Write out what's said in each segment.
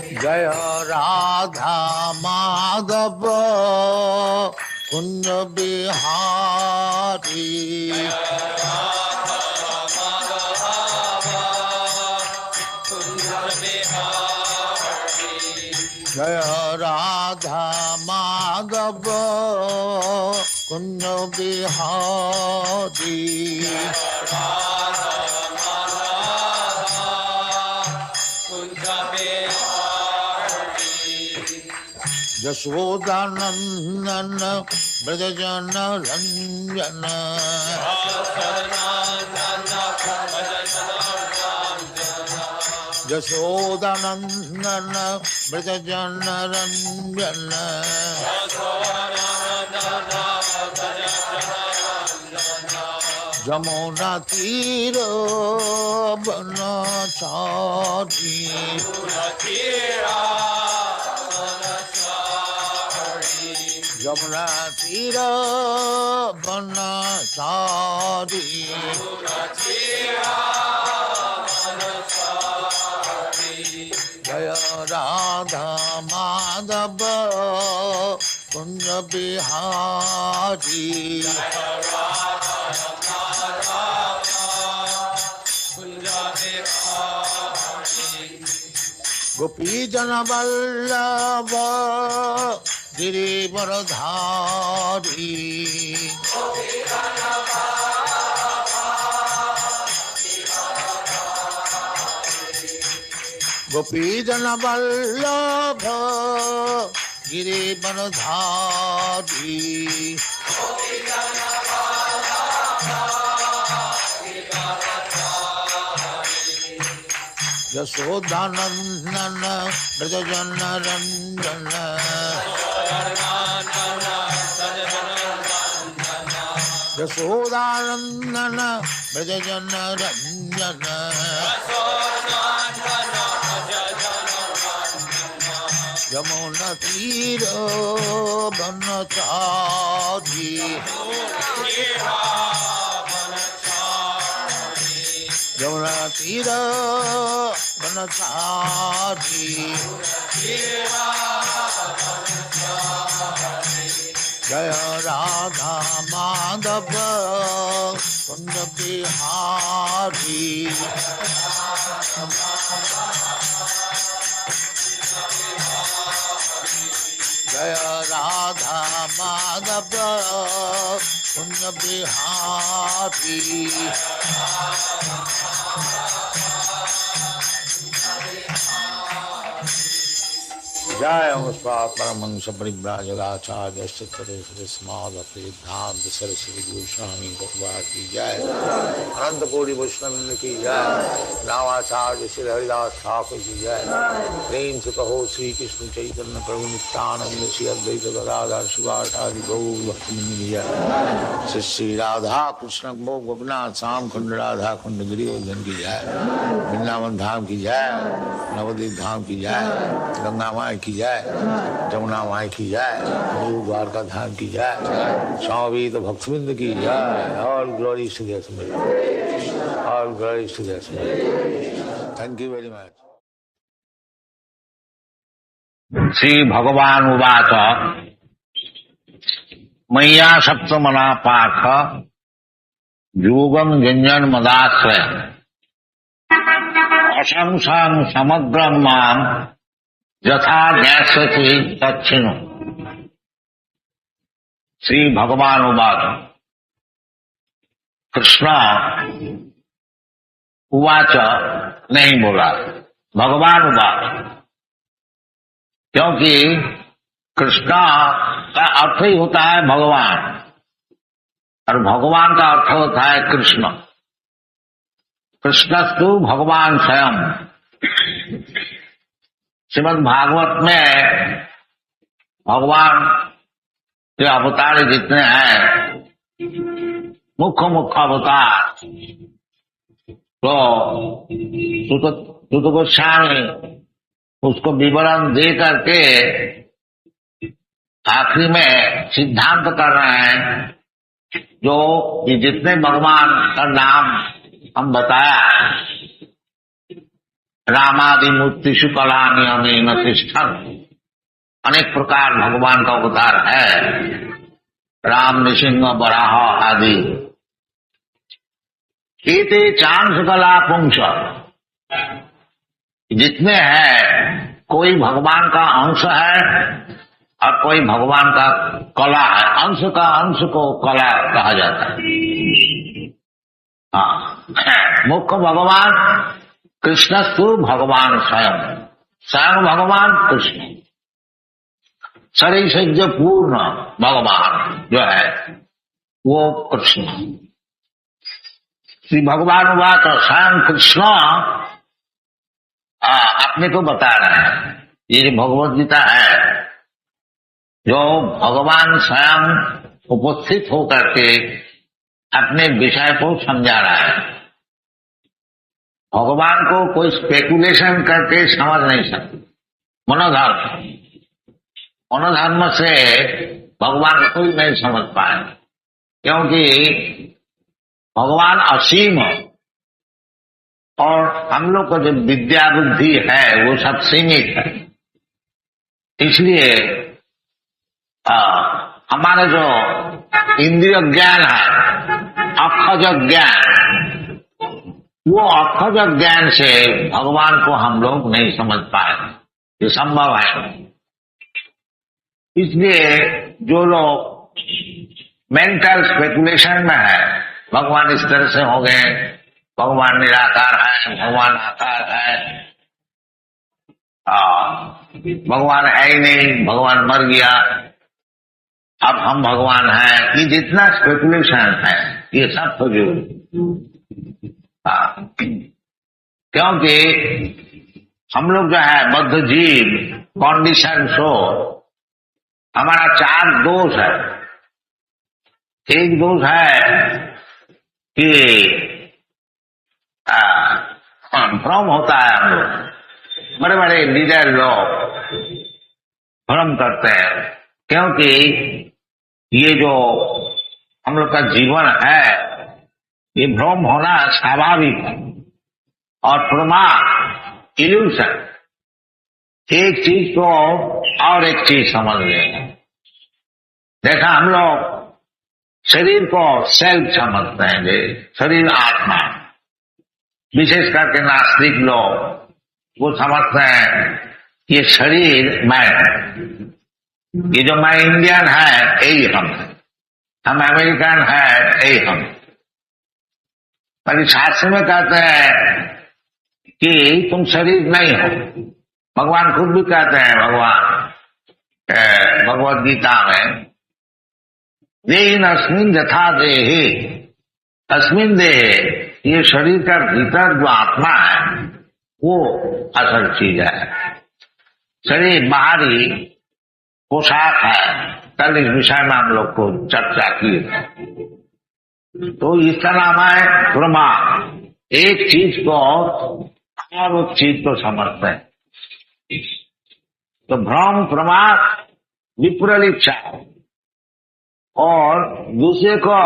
जय राधा माधव कुंज बिहारी। जय राधा माधव कुंज बिहारी। यशोदानंदन ब्रजजन रंजन। यशोदानंदन ब्रजजन रंजन। जमुना तीर बनचारी। यमुना तीर बनचारी। जय राधा माधव कुंज बिहारी। गोपी जन वल्लभ गिरिवरधारी। गोपी जन वल्लभ गिरिवरधारी। यशोदानंदन ब्रजजन रंजन। यशोदानंदन ब्रजजन रंजन। यमुना तीर बनचारी। यमुना तीर बनचारी। जय राधा माधव कुंज बिहारी। जय राधा माधव कुंज बिहारी। जय परमहंस परिव्राजकाचार्य सिद्धांत सरस्वती गोस्वामी भगवान की जय। अनंत कोटि वैष्णव की जय। रामाचार्य श्री हरिदास ठाकुर की जय। प्रेम से कहो श्री कृष्ण चैतन्य प्रभु नित्यानंद श्री अद्वैत गदाधर शिवाचार्य गौर भक्तमंडली की जय। श्री श्री राधा कृष्ण गोपीनाथ श्याम कुंड राधा कुंड गिरिवर्धन की जय। वृंदावन धाम की जय। नवद्वीप धाम की जय। गंगा माई की जय। जमुना माई की जय। गुरु द्वारका धाम की जय। स्वामी तो भक्तबिंद की जय। और ग्लोरी टू द स्मिथ। और glory to the smith. Thank you very much. Shri भगवान उवाच मय्या सप्तमना पार्थ योगं युञ्जन् मदाश्रय अशंसां समग्रं मां यथा ज्ञास्यति तच्छृणु। श्री भगवान उवाच कृष्ण उवाच नहीं बोला, भगवान उवाच, क्योंकि कृष्ण का अर्थ ही होता है भगवान और भगवान का अर्थ होता है कृष्ण। कृष्णस्तु भगवान स्वयं। श्रीमद् भागवत में भगवान के अवतार जितने हैं, मुख्य मुख्य अवतार, तो सुत गोस्वामी उसको विवरण दे करके आखिरी में सिद्धांत कर रहे हैं जो ये जितने भगवान का नाम हम बताया रामादि मूर्तिषु कला नियमेन तिष्ठन्। अनेक प्रकार भगवान का अवतार है, राम, नृसिंह, वराह आदि। एते चांस कला पुंस, जितने हैं कोई भगवान का अंश है और कोई भगवान का कला है। अंश का अंश को कला कहा जाता है। हाँ, मुख्य भगवान कृष्णस्तु भगवान स्वयं, स्वयं भगवान कृष्ण, शरीर से जो पूर्ण भगवान जो है वो कृष्ण। श्री भगवान हुआ तो स्वयं कृष्ण अपने को बता रहे हैं। ये जो भगवद गीता है, जो भगवान स्वयं उपस्थित होकर के अपने विषय को समझा रहा है। भगवान को कोई स्पेकुलेशन करके समझ नहीं सकते। मनोधर्म से भगवान कोई नहीं समझ पाए, क्योंकि भगवान असीम और हम लोग को जो विद्या बुद्धि है वो सब सीमित है। इसलिए हमारा जो इंद्रिय ज्ञान है, अक्षज ज्ञान, वो अक्षज ज्ञान से भगवान को हम लोग नहीं समझ पाए। ये संभव है। इसलिए जो लोग मेंटल स्पेकुलेशन में है, भगवान इस तरह से हो गए, भगवान निराकार है, भगवान आकार है, भगवान है ही नहीं, भगवान मर गया, अब हम भगवान हैं, ये जितना स्पेकुलेशन है ये सब फजूल। क्योंकि हम लोग जो है बद्ध जीव, कंडीशन शो, हमारा 4 दोष है। एक दोष है कि भ्रम होता है। हम लोग बड़े बड़े लीडर लोग भ्रम करते हैं, क्योंकि ये जो हम लोग का जीवन है ये भ्रम होना स्वाभाविक है। और प्रमा, इल्यूशन, एक चीज को और एक चीज समझ लेना। देखा, हम लोग शरीर को सेल्फ समझते हैं, शरीर आत्मा। विशेष करके नास्तिक लोग वो समझते हैं ये शरीर मैं, ये जो मैं इंडियन है यही हम अमेरिकन है यही हम। पर शास्त्र में कहते हैं कि तुम शरीर नहीं हो। भगवान खुद भी कहते हैं, भगवद गीता में, देहिन अस्मिन यथा देहि, अस्मिन देहे, ये शरीर का भीतर जो आत्मा है वो असल चीज है। शरीर बाहरी पोशाक है। कल इस विषय में हम लोग को चर्चा की है। तो इसका नाम है प्रमा। एक चीज को और उस चीज को समझते हैं। तो भ्रम, प्रमाद, विप्रलिप्सा और दूसरे को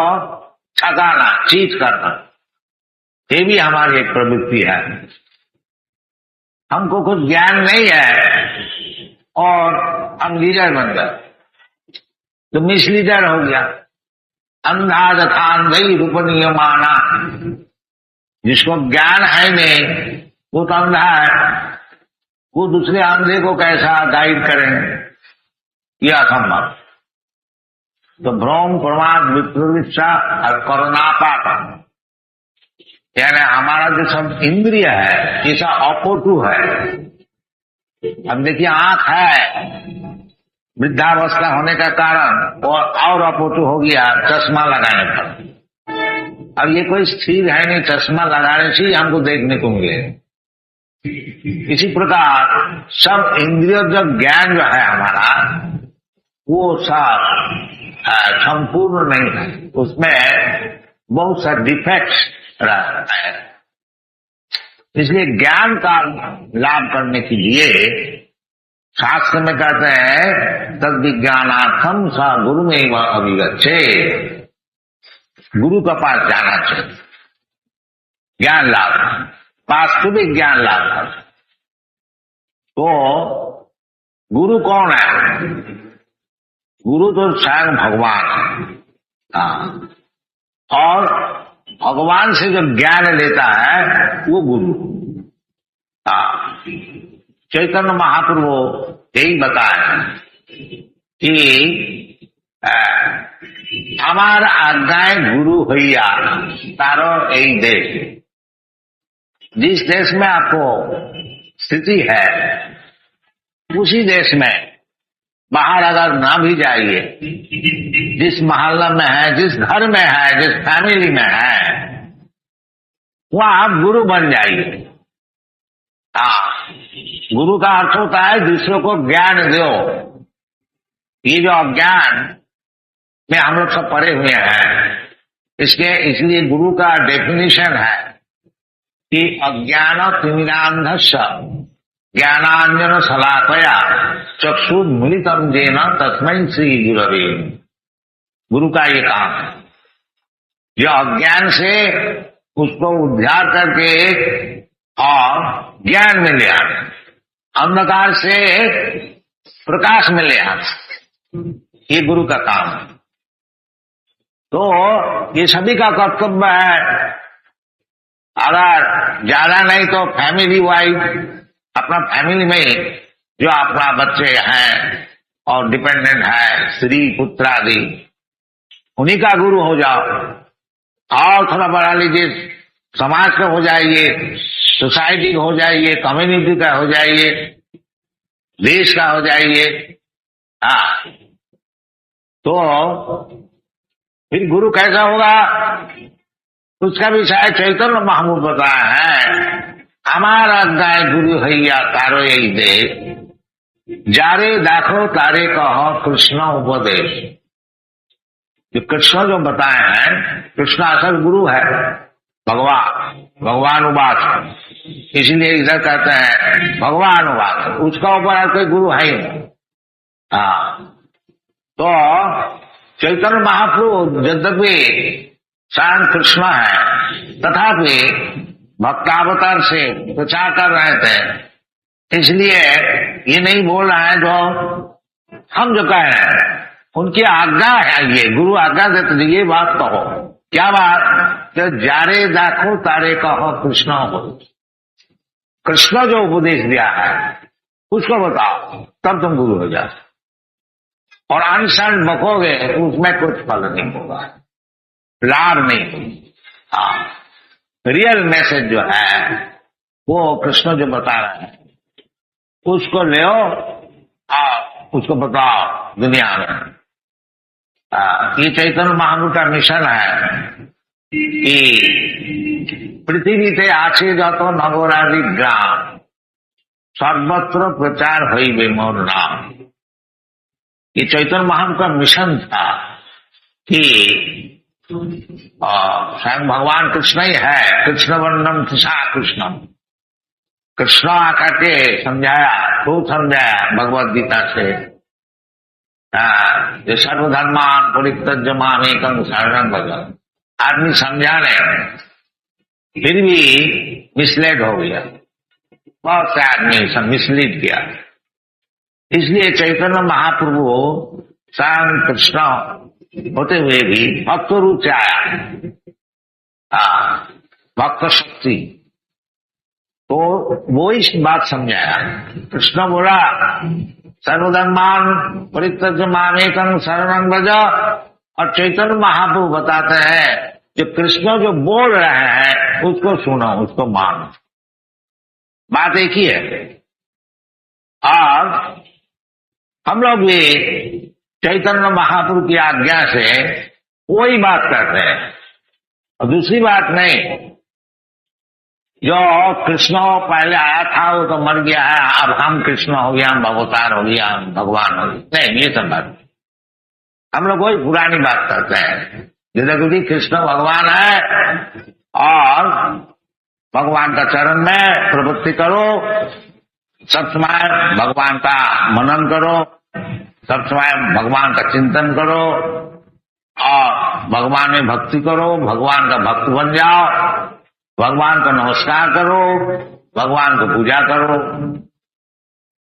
ठगाना, चीट करना, ये भी हमारी एक प्रवृत्ति है। हमको कुछ ज्ञान नहीं है और हम लीडर बन गए तो मिसलीडर हो गया। अंधा तथा अंधई रूपनीय माना, जिसको ज्ञान है नहीं वो तो अंधा है, वो दूसरे अंधे को कैसा गाइड करेंगे, यह असंभव। तो भ्रम, प्रमाद, विप्रलिप्सा और करुणापात, यानी हमारा जो सब इंद्रिय है ये सब अपोटू है। अब देखिए, आंख है, वृद्धावस्था होने का कारण और अपोटू हो गया चश्मा लगाने पर। अब ये कोई स्थिर है नहीं, चश्मा लगाने से ही हमको देखने को मिले। इसी प्रकार सब इंद्रिय जो ज्ञान जो है हमारा वो सब संपूर्ण नहीं है, उसमें बहुत सा डिफेक्ट्स रहता है। इसलिए ज्ञान का लाभ करने के लिए शास्त्र में कहते हैं तद विज्ञानार्थम सा गुरु में वह अभिगच्छे, गुरु का पास जाना चाहिए। ज्ञान लाभ, वास्तविक ज्ञान लाभ। तो गुरु कौन है? गुरु तो स्वयं भगवान है। हाँ, और भगवान से जो ज्ञान लेता है वो गुरु। हाँ, चैतन्य महाप्रभु यही बताया कि हमार आज्ञाएं गुरु हैया तारो यही देश। जिस देश में आपको स्थिति है उसी देश में बाहर अगर ना भी जाइए, जिस मोहल्ला में है, जिस घर में है, जिस फैमिली में है, वहां आप गुरु बन जाइए। हाँ, गुरु का अर्थ होता है दूसरों को ज्ञान दो। ये जो अज्ञान में हम लोग सब पड़े हुए हैं, इसलिए गुरु का डेफिनेशन है कि अज्ञान तिमिरांधस्य ज्ञानांजन शलाकया चक्षु मिलितम जेन तस्मै श्री गुरवे। गुरु का ये काम है, जो अज्ञान से उसको उद्धार करके और ज्ञान में ले आना, अंधकार से प्रकाश में ले आना, ये गुरु का काम है। तो ये सभी का कर्तव्य है। अगर ज्यादा नहीं तो फैमिली वाइज, अपना फैमिली में जो अपना बच्चे हैं और डिपेंडेंट है, स्त्री पुत्र आदि, उन्हीं का गुरु हो जाओ। और थोड़ा बढ़ा लीजिए, समाज का हो जाइए, सोसाइटी का हो जाइए, कम्युनिटी का हो जाइए, देश का हो जाइए। हाँ, तो फिर गुरु कैसा होगा उसका भी शायद चैतन्य महाप्रभु बताया है। हमारा गाय गुरु हैया तारो यही दे, जारे दाखो तारे कहो कृष्ण उपदेश। जो कृष्ण जो बताए हैं, कृष्ण असल गुरु है, भगवान उवाच, इसलिए इधर कहते हैं भगवान उवाच, उसका ऊपर कोई गुरु है ही नहीं। हाँ, तो चैतन्य महाप्रभु यद्यपि स्वयं कृष्ण है, तथापि भक्तावतार से प्रचार कर रहे थे, इसलिए ये नहीं बोल रहे हैं जो हम जो कह रहे हैं, उनकी आज्ञा है। ये गुरु आज्ञा देते, ये बात कहो। क्या बात? तो जारे दाखो तारे कहो कृष्ण हो। कृष्ण जो उपदेश दिया है उसको बताओ, तब तुम गुरु हो जाओ। और अनशन बकोगे उसमें कुछ फल नहीं होगा, लाभ नहीं। हाँ, रियल मैसेज जो है वो कृष्ण जो बता रहे हैं उसको ले और उसको बताओ दुनिया में। ये चैतन्य महाप्रभु का मिशन है कि पृथ्वी थे आछे जातो नगरादि ग्राम सर्वत्र प्रचार हईबे मोर नाम। ये चैतन्य महाप्रभु का मिशन था कि स्वयं भगवान कृष्ण ही है, कृष्ण वर्णम कृष्णा कृष्णम। कृष्ण आकर के समझाया, खूब समझाया भगवद गीता से, जो सर्वधर्मान परित्यज्य मामेकं शरणं व्रज। आदमी समझा नहीं, फिर भी मिसलेड हो गया, बहुत से आदमी सब मिसलीड किया। इसलिए चैतन्य महाप्रभु स्वयं कृष्ण होते हुए भी भक्त रूप से आया, भक्त शक्ति। तो वो इस बात समझाया। कृष्ण बोला सर्वधर्मान परित्यज्य मामेकं शरणं व्रज, और चैतन्य महाप्रभु बताते हैं जो कृष्ण जो बोल रहे हैं उसको सुनो, उसको मानो। बात एक ही है। और हम लोग भी चैतन्य महाप्रभु की आज्ञा से वही बात करते हैं। और दूसरी बात नहीं, जो कृष्ण पहले आया था वो तो मर गया है, अब हम कृष्ण हो गया, हम अवतार हो गया, हम भगवान हो गया, नहीं, ये सब बात हम लोग वही पुरानी बात करते हैं। जैसे कृष्ण भगवान है और भगवान का चरण में प्रवृत्ति करो, सब समय भगवान का मनन करो, सब समय भगवान का चिंतन करो और भगवान में भक्ति करो, भगवान का भक्त बन जाओ, भगवान को नमस्कार करो, भगवान को पूजा करो।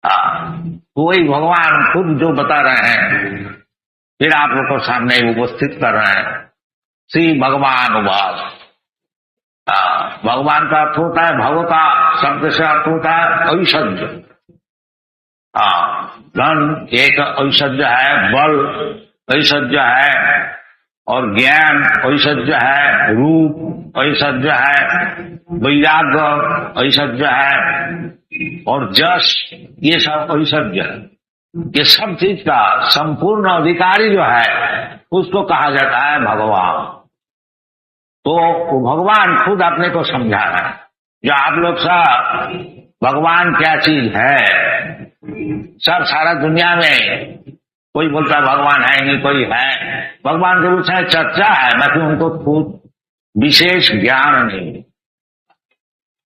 वही भगवान खुद जो बता रहे हैं फिर आप लोग को सामने उपस्थित कर रहे हैं। श्री भगवान उवाच। भगवान का अर्थ होता है भगवता शब्द से अर्थ होता है ऐश्वर्य। धन एक ऐश्वर्य है, बल ऐश्वर्य है, और ज्ञान ऐश्वर्य है, रूप ऐश्वर्य है, वैराग्य ऐश्वर्य है, और जश ये सब ऐश्वर्य है। ये सब चीज का संपूर्ण अधिकारी जो है उसको कहा जाता है भगवान। तो वो भगवान खुद अपने को समझा रहा है। जो आप लोग सब भगवान क्या चीज है, सब सारा दुनिया में कोई बोलता है भगवान है नहीं, कोई है, भगवान के विषय चर्चा है, बाकी उनको खुद विशेष ज्ञान नहीं।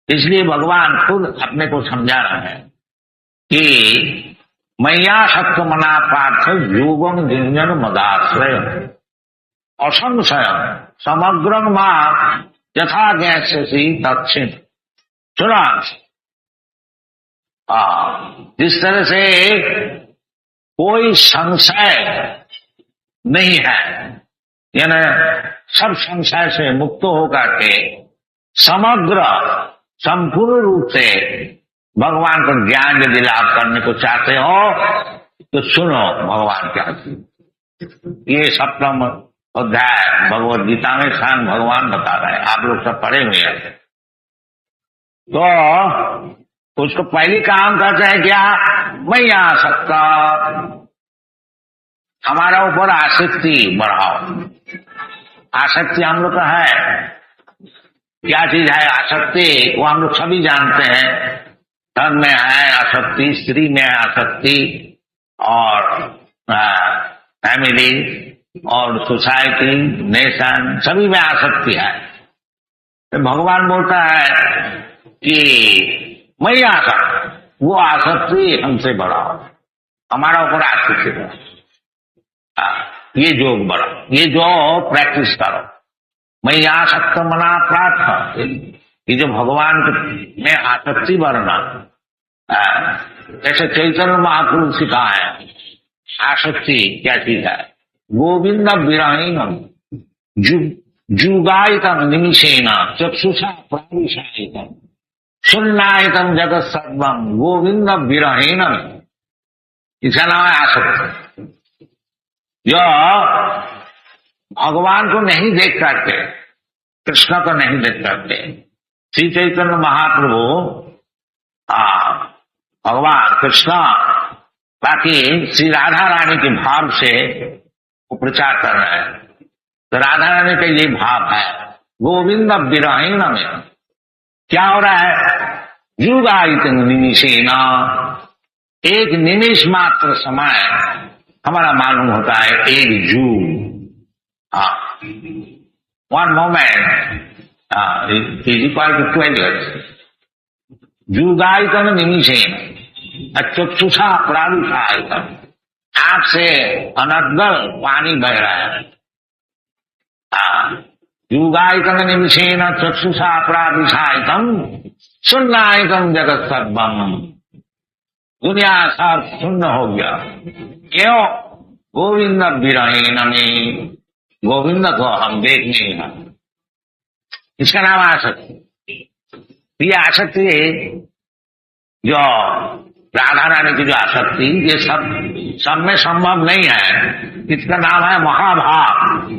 इसलिए भगवान खुद अपने को समझा रहा है कि मैया सत्य मना पार्थ योगम जिंजन मदाश्रय असंशय समग्र मां यथा ज्ञास्यसि दक्षिण। सुना, जिस तरह से कोई संशय नहीं है, यानी सब संशय से मुक्त होकर के समग्र संपूर्ण रूप से भगवान को ज्ञान यदि लाभ करने को चाहते हो तो सुनो भगवान क्या चीज। ये सप्तम अध्याय भगवद गीता में स्वयं भगवान बता रहे हैं, आप लोग सब पढ़े हुए हैं। तो उसको पहली काम करते हैं क्या, मैया सत्ता, हमारा ऊपर आसक्ति बढ़ाओ। आसक्ति हम लोग का है, क्या चीज है आसक्ति, वो हम लोग सभी जानते हैं। धन में है आसक्ति, स्त्री में है आसक्ति, और फैमिली और सोसाइटी, नेशन, सभी में आसक्ति है। तो भगवान बोलता है कि मैं आसक्त, वो आसक्ति हमसे बढ़ाओ, हमारा ऊपर आसक्ति बढ़ाओ, ये योग बढ़ाओ, ये जो प्रैक्टिस करो। मैं आसक्त मना प्रार्थ, ये जो भगवान में आसक्ति बढ़ना, जैसे चैतन्य महाप्रभु सिखाए आसक्ति क्या चीज है। गोविंद विरहीनम जुगायितम निमिषेण चक्षुषा प्राविशायितम सुन्नायितम जगत सर्वम गोविंद विरहीनम, इसका नाम है आसक्ति। जो भगवान को नहीं देख करके, कृष्ण को नहीं देख करके, श्री चैतन्य महाप्रभु भगवान कृष्ण बाकी श्री राधा रानी के भाव से वो प्रचार कर रहे हैं। तो राधा रानी का ये भाव है गोविंद विरहीन में क्या हो रहा है, युगायित निमिषेना, एक निमिष मात्र समय हमारा मालूम होता है एक युग। One moment is equal to 12 years। युगायितन निमिषेन चक्षुषा प्राविशायितम, आंख से अनर्गल पानी बह रहा है। युगायितन निमिषेन चक्षुषा प्राविशायितम सुन्नायितम जगत सर्वम, दुनिया सब शून्य हो गया। क्यों, गोविंद विरहीन में, गोविंद को हम देख नहीं है। इसका नाम आसक्ति। ये आसक्ति जो राधा रानी की जो आसक्ति, ये सब में संभव नहीं है। इसका नाम है महाभाव।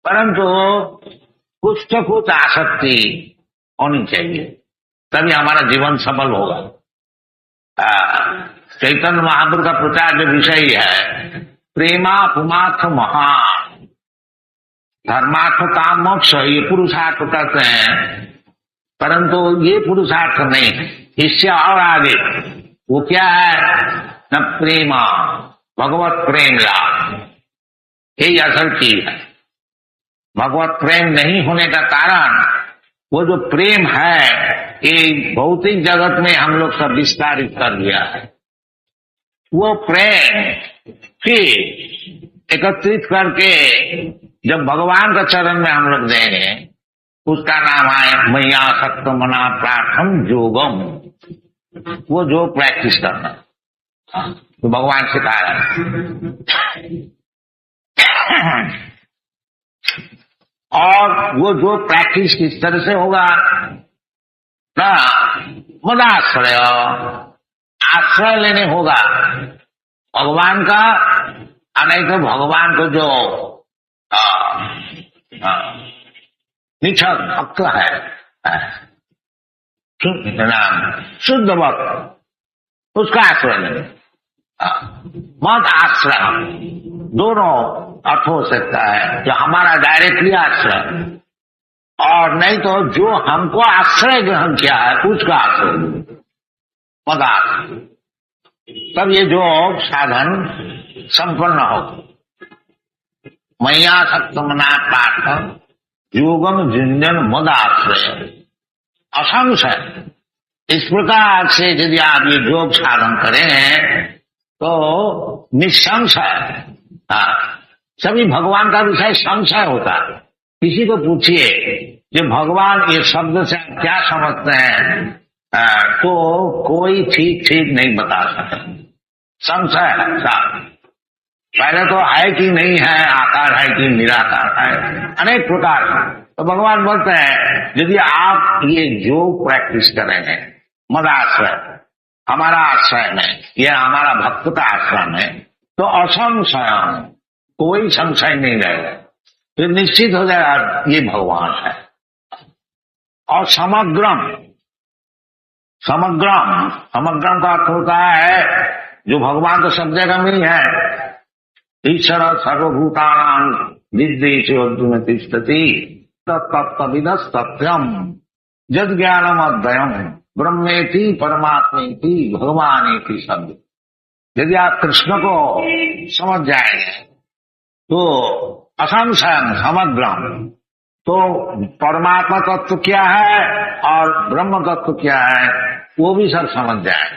परंतु कुछ तो कुछ आसक्ति होनी चाहिए, तभी हमारा जीवन सफल होगा। चैतन्य महाप्रभु का प्रचार जो विषय है प्रेमा पुमार्थ महान, धर्मार्थ काम मोक्ष, ये पुरुषार्थ करते हैं। परंतु ये पुरुषार्थ नहीं, इससे और आगे वो क्या है, न प्रेमा, भगवत प्रेम लाभ, यही असल चीज है। भगवत प्रेम नहीं होने का कारण वो जो प्रेम है ये भौतिक जगत में हम लोग सब विस्तारित कर दिया है। वो प्रेम फिर एकत्रित करके जब भगवान का चरण में हम लोग देंगे, उसका नाम है मैया सत्य मना प्रार्थम योगम, वो जो प्रैक्टिस करना। तो भगवान सिखा रहे और वो जो प्रैक्टिस किस तरह से होगा ना, मदाश्रय, आश्रय लेने होगा भगवान का, नहीं तो भगवान को जो निछक भक्त है, शुद्ध भक्त, उसका आश्रय लेंगे। मत आश्रय दोनों अर्थ हो सकता है, जो हमारा डायरेक्टली आश्रय, और नहीं तो जो हमको आश्रय ग्रहण किया है उसका आश्रय पदार्थ। तब ये जो साधन संपन्न हो। मैया सप्तमना पाठ योगम जिंजन मदाश्रय असंशय। इस प्रकार से यदि आप ये योग साधन करें तो निसंशय, सभी भगवान का विषय संशय होता है। किसी को पूछिए कि भगवान ये शब्द से क्या समझते हैं, तो कोई ठीक नहीं बता सकता। संशय है, पहले तो है कि नहीं है, आकार है कि निराकार है, अनेक प्रकार है। तो भगवान बोलते हैं यदि आप ये योग प्रैक्टिस करेंगे मदाश्रय, हमारा आश्रय में, यह हमारा भक्त का आश्रय में, तो असंशय, कोई संशय नहीं रहेगा, तो निश्चित हो जाएगा ये भगवान है। और समग्रम का अर्थ होता है जो भगवान तो सब जगह में ही है। ईश्वर सर्वभूतानां विद्येषु अर्जुन तिष्ठति तत्तत्विदस् तथ्यम जद ज्ञानम अद्वयम ब्रह्मेति परमात्मेति भगवानेति शब्द। यदि आप कृष्ण को समझ जाएंगे तो असंशय समग्रम, तो परमात्मा तत्व क्या है और ब्रह्म तत्व क्या है वो भी सब समझ जाए।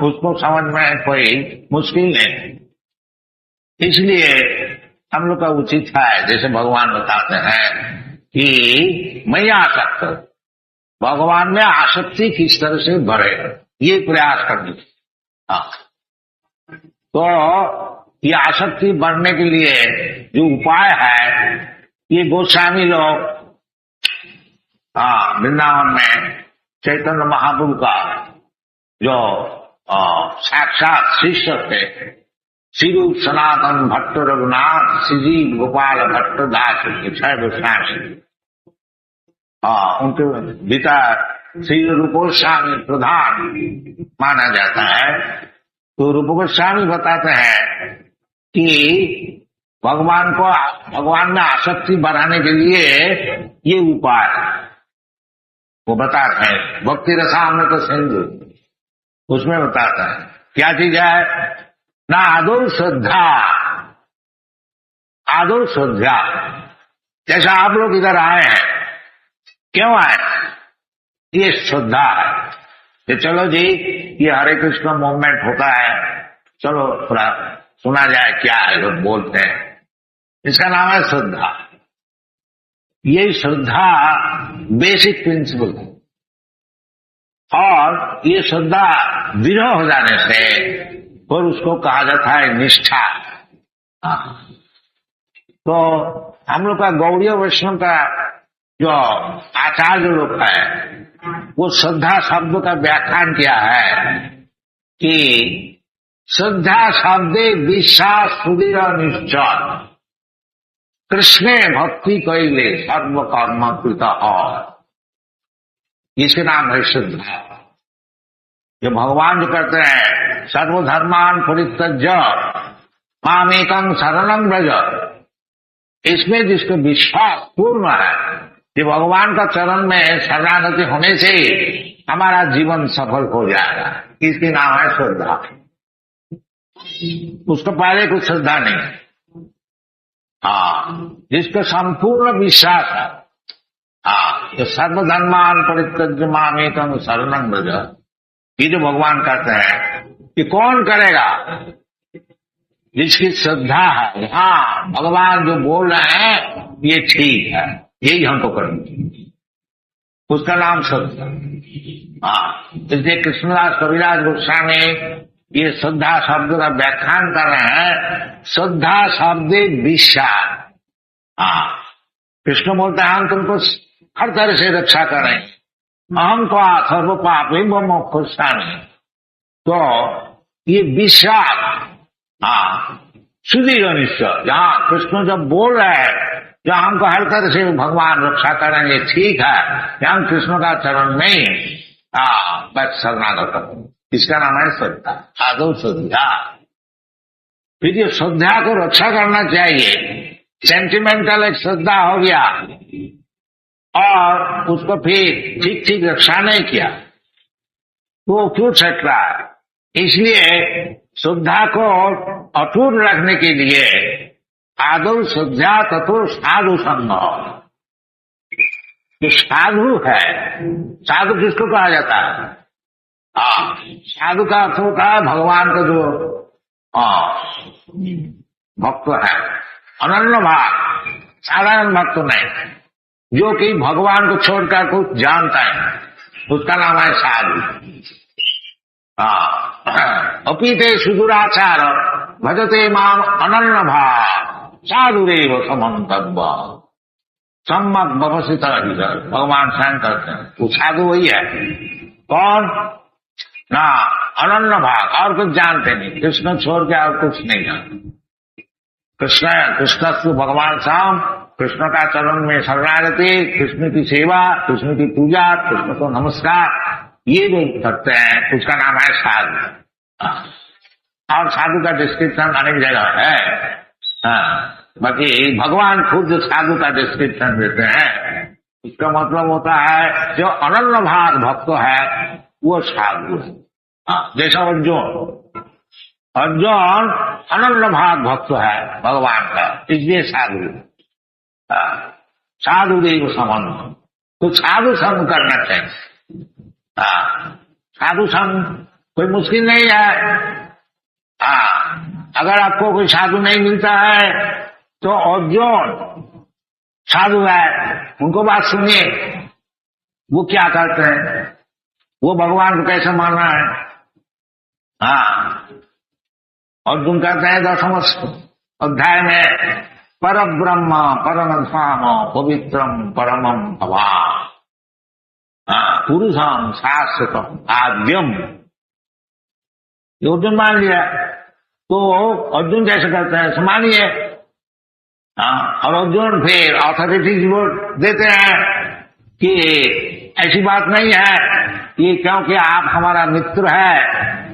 उसको समझ में कोई मुश्किल नहीं। इसलिए हम लोग का उचित है, जैसे भगवान बताते हैं कि मैं आसक्त, भगवान में आसक्ति किस तरह से बढ़े ये प्रयास करनी। तो ये आसक्ति बढ़ने के लिए जो उपाय है, ये गोस्वामी लोग वृंदावन में चैतन्य महाप्रभु का जो साक्षात शिष्य थे, श्री रूप सनातन भट्ट रघुनाथ श्री गोपाल भट्ट दास छह गोस्वामी, उनके पिता श्री रूप गोस्वामी प्रधान माना जाता है। तो रूप गोस्वामी बताते हैं कि भगवान में आसक्ति बढ़ाने के लिए ये उपाय वो बताते हैं। भक्ति रसामृत सिंधु उसमें बताता है क्या चीज है ना, आदो श्रद्धा। जैसा आप लोग इधर आए हैं, क्यों आए, ये श्रद्धा है कि चलो जी ये हरे कृष्ण मूवमेंट होता है, चलो थोड़ा सुना जाए क्या है लोग बोलते हैं, इसका नाम है श्रद्धा। ये श्रद्धा बेसिक प्रिंसिपल है, और ये श्रद्धा दृढ़ हो जाने से और उसको कहा जाता है निष्ठा। तो हम लोग का गौड़ीय वैष्णव का जो आचार्य लोग है, वो श्रद्धा शब्द का व्याख्यान किया है कि श्रद्धा शब्दे विश्वास सुदृढ़ निश्चय कृष्णे भक्ति कैले सर्व कर्म कृता। इसके नाम है श्रद्धा। जो भगवान जो कहते हैं सर्वधर्मान परित्यज्य मामेकं शरणं व्रज, इसमें जिसको विश्वास पूर्ण है कि भगवान का चरण में शरणागति होने से हमारा जीवन सफल हो जाएगा, इसकी नाम है श्रद्धा। उसको पहले कुछ श्रद्धा नहीं। जिसको संपूर्ण विश्वास है, तो सर्वधर्मान परित्यज्य मामेकं शरणं व्रज, ये जो भगवान कहते हैं कि कौन करेगा, जिसकी श्रद्धा है हाँ भगवान जो बोल रहे हैं ये ठीक है, यही हमको करेंगे, उसका नाम श्रद्धा। इसलिए कृष्णदास कविराज गोस्वामी ये श्रद्धा शब्द का व्याख्यान कर रहे हैं। श्रद्धा शब्द विश्वास। हाँ, कृष्ण बोलते हैं हम तुमको हर तरह से रक्षा करें, अहम को सर्व पापी वो मोक्षामि। तो ये विश्वास, हाँ, सुदृढ़ निश्चय, जहाँ कृष्ण जब बोल रहे हैं जहाँ हमको हर तरह से भगवान रक्षा करेंगे, ठीक है, हम कृष्ण का चरण नहीं, बस शरणागत हूं। इसका नाम है श्रद्धा, आदौ श्रद्धा। फिर ये श्रद्धा को रक्षा करना चाहिए। सेंटिमेंटल एक श्रद्धा हो गया और उसको फिर ठीक ठीक रक्षा नहीं किया तो क्यों छट रहा है। इसलिए श्रद्धा को अटूट रखने के लिए आदौ श्रद्धा तथो साधु संग। जो साधु है, साधु किसको कहा जाता है? साधु का अर्थ होता है भगवान का जो भक्त है, अनन्य भाव, साधारण भक्त नहीं, जो कि भगवान को छोड़कर कुछ जानता है, उसका नाम है साधु। अपीते सुदुराचार भजते माम अनन्य भाव साधुरेव समन्तव्य सम्मत व्यवस्थित। भगवान स्वयं करते हैं वो साधु वही है। कौन? ना अनन्य भाव, और कुछ जानते नहीं, कृष्ण छोड़ के और कुछ नहीं जानते। कृष्ण तो भगवान शाम, कृष्ण का चरण में शरणागति, कृष्ण की सेवा, कृष्ण की पूजा, कृष्ण को नमस्कार, ये जो करते हैं उसका नाम है साधु। और साधु का डिस्क्रिप्शन अनेक जगह है। बाकी भगवान खुद जो साधु का डिस्क्रिप्शन देते हैं, इसका मतलब होता है जो अनन्य भाव भक्त है वो साधु है। जैसा अर्जुन अनन्य भाव भक्त है भगवान का, इसलिए साधु। साधु देव संबंध, तो साधु संग करना चाहिए। साधु संग कोई मुश्किल नहीं है। अगर आपको कोई साधु नहीं मिलता है तो अर्जुन साधु है, उनको बात सुनिए, वो क्या करते हैं, वो भगवान को कैसे मानना है। अर्जुन कहते हैं 10वें अध्याय में पर ब्रह्म परम धाम पवित्रम परमम भवान पुरुषम शाश्वतम आद्यम। अर्जुन मान लिया तो अर्जुन जैसे करते हैं मानिए। और अर्जुन फिर अथॉरिटी देते हैं कि ऐसी बात नहीं है कि क्योंकि आप हमारा मित्र है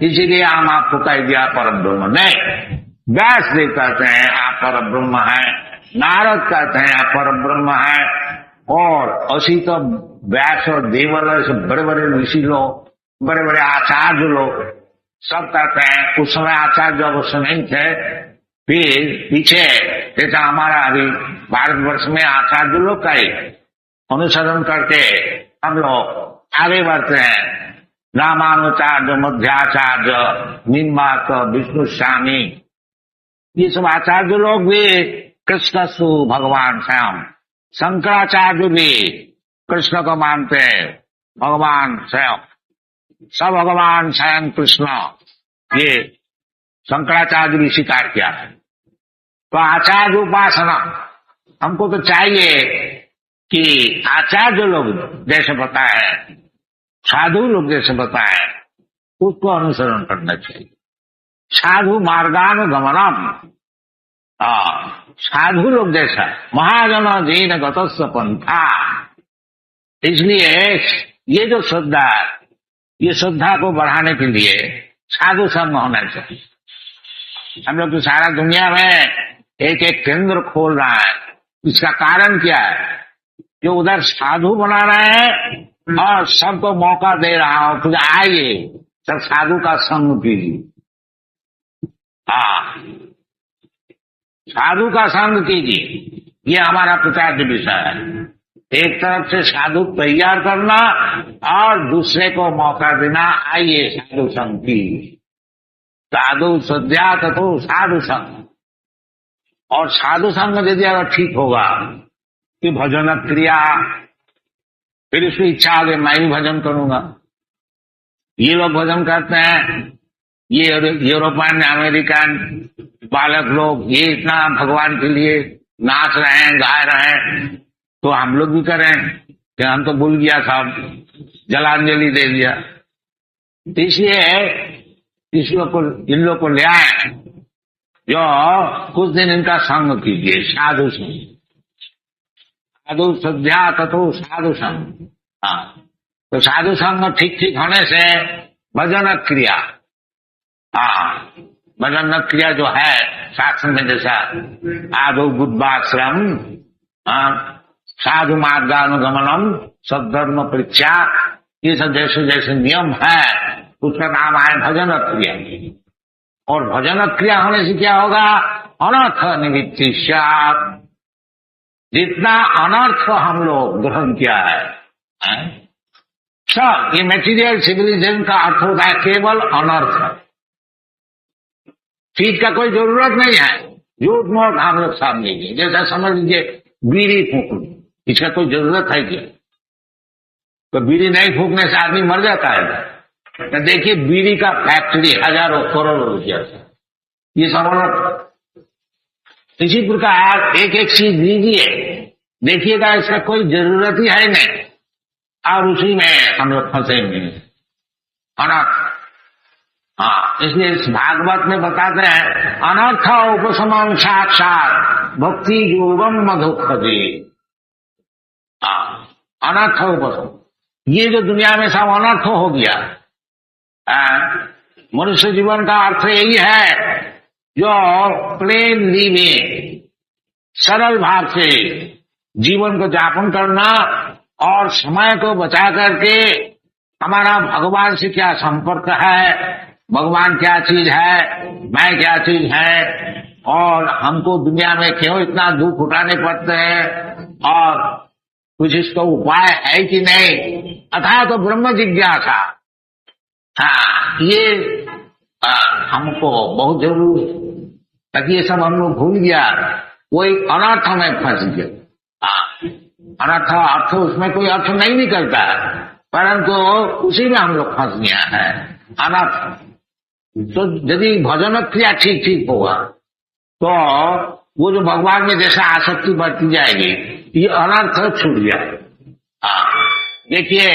इसीलिए हम आपको कह दिया परम ब्रह्म। नहीं, व्यास देव कहते हैं आप परम ब्रह्म हैं, नारद कहते हैं आप परम ब्रह्म हैं, और असी तो व्यास और देवल से बड़े बड़े ऋषि लोग, बड़े बड़े आचार्य लोग सब कहते हैं। उस समय आचार्य अवश्य नहीं थे, फिर पीछे जैसा हमारा अभी भारतवर्ष में आचार्य लोग का ही अनुसरण करके हम लोग आगे बढ़ते हैं। रामानुचार्य, मध्याचार्य, निम्बाक, विष्णु स्वामी, ये सब आचार्य लोग भी कृष्ण सु भगवान श्याम। शंकराचार्य भी कृष्ण को मानते हैं भगवान स्वयं, सब भगवान स्वयं कृष्ण, ये शंकराचार्य भी स्वीकार किया है। तो आचार्य उपासना हमको तो चाहिए कि आचार्य लोग जैसे बताए, साधु लोग जैसे बताए, उसको अनुसरण करना चाहिए। साधु मार्गानुगमनम, साधु लोग जैसा महाजन जीन गतस्व पंथा। इसलिए ये जो श्रद्धा, ये श्रद्धा को बढ़ाने के लिए साधु संग होना चाहिए। हम लोग तो सारा दुनिया में एक एक केंद्र खोल रहा है, इसका कारण क्या है? जो उधर साधु बना रहे हैं और सबको मौका दे रहा हूं कि आइए सब साधु का संग कीजिए। साधु का संग कीजिए, ये हमारा प्रचार विषय है। एक तरफ से साधु तैयार करना और दूसरे को मौका देना, आइए साधु संग कीजिए। साधु सद्या तथो साधु संग। और साधु संग यदि अगर ठीक होगा कि भजन क्रिया, फिर उसकी इच्छा आगे मैं भी भजन करूंगा। ये लोग भजन करते हैं ये यूरोपियन अमेरिकन बालक लोग ये इतना भगवान के लिए नाच रहे हैं, गा रहे हैं, तो हम लोग भी करें कि हम तो भूल गया साहब, जलांजलि दे दिया। तो इसलिए इन लोग को ले आए जो कुछ दिन इनका संग कीजिए, साधु संग, साधु श्रद्धा तथो साधु संग। हाँ, तो साधु संग ठीक ठीक होने से भजन क्रिया, हाँ, भजन क्रिया जो है शास्त्र में जैसा आदो बुद्धाश्रम, साधु मार्गानुगमनम, सद्धर्म परीक्षा, ये सब जैसे जैसे नियम है उसका नाम है भजन क्रिया। और भजन क्रिया होने से क्या होगा? अनर्थ निवृत्ति। जितना अनर्थ हम लोग ग्रहण किया है सब, ये मेटीरियल सिविलाइजेशन का अर्थ होता है केवल अनर्थ। चीज का कोई जरूरत नहीं है, झूठ मूठ हम लोग सामने लीजिए। जैसा समझ लीजिए बीड़ी फूकनी, इसका कोई जरूरत है क्या? तो बीड़ी नहीं फूकने से आदमी मर जाता है। तो देखिए बीड़ी का फैक्ट्री हजारों करोड़ों रुपया से, ये सब। इसी प्रकार एक एक चीज लीजिए, देखिएगा इसका कोई जरूरत ही है नहीं, और उसी में हम लोग फंसेंगे, है ना। हाँ, इसलिए इस भागवत में बताते हैं अनर्थ उपशमन साक्षात भक्ति योगम मधुखदे। अनर्थ उपशम, ये जो दुनिया में सब अनर्थ हो गया, मनुष्य जीवन का अर्थ यही है जो प्लेन लिविंग, सरल भाव से जीवन को यापन करना और समय को बचा करके हमारा भगवान से क्या संपर्क है, भगवान क्या चीज है, मैं क्या चीज है, और हमको दुनिया में क्यों इतना दुख उठाने पड़ते हैं, और कुछ इसका उपाय है कि नहीं, अथा तो ब्रह्म जिज्ञासा। हाँ, ये हमको बहुत जरूरी है, ताकि ये सब हम लोग भूल गया, कोई अनर्थ में फंस गया। अनर्थ अर्थ उसमें कोई अर्थ नहीं निकलता है, परंतु उसी में हम लोग फंस गया है अनर्थ। तो यदि भजन क्रिया ठीक ठीक होगा तो वो जो भगवान में जैसा आसक्ति बढ़ती जाएगी, ये अनर्थ छूट जाएगा। देखिए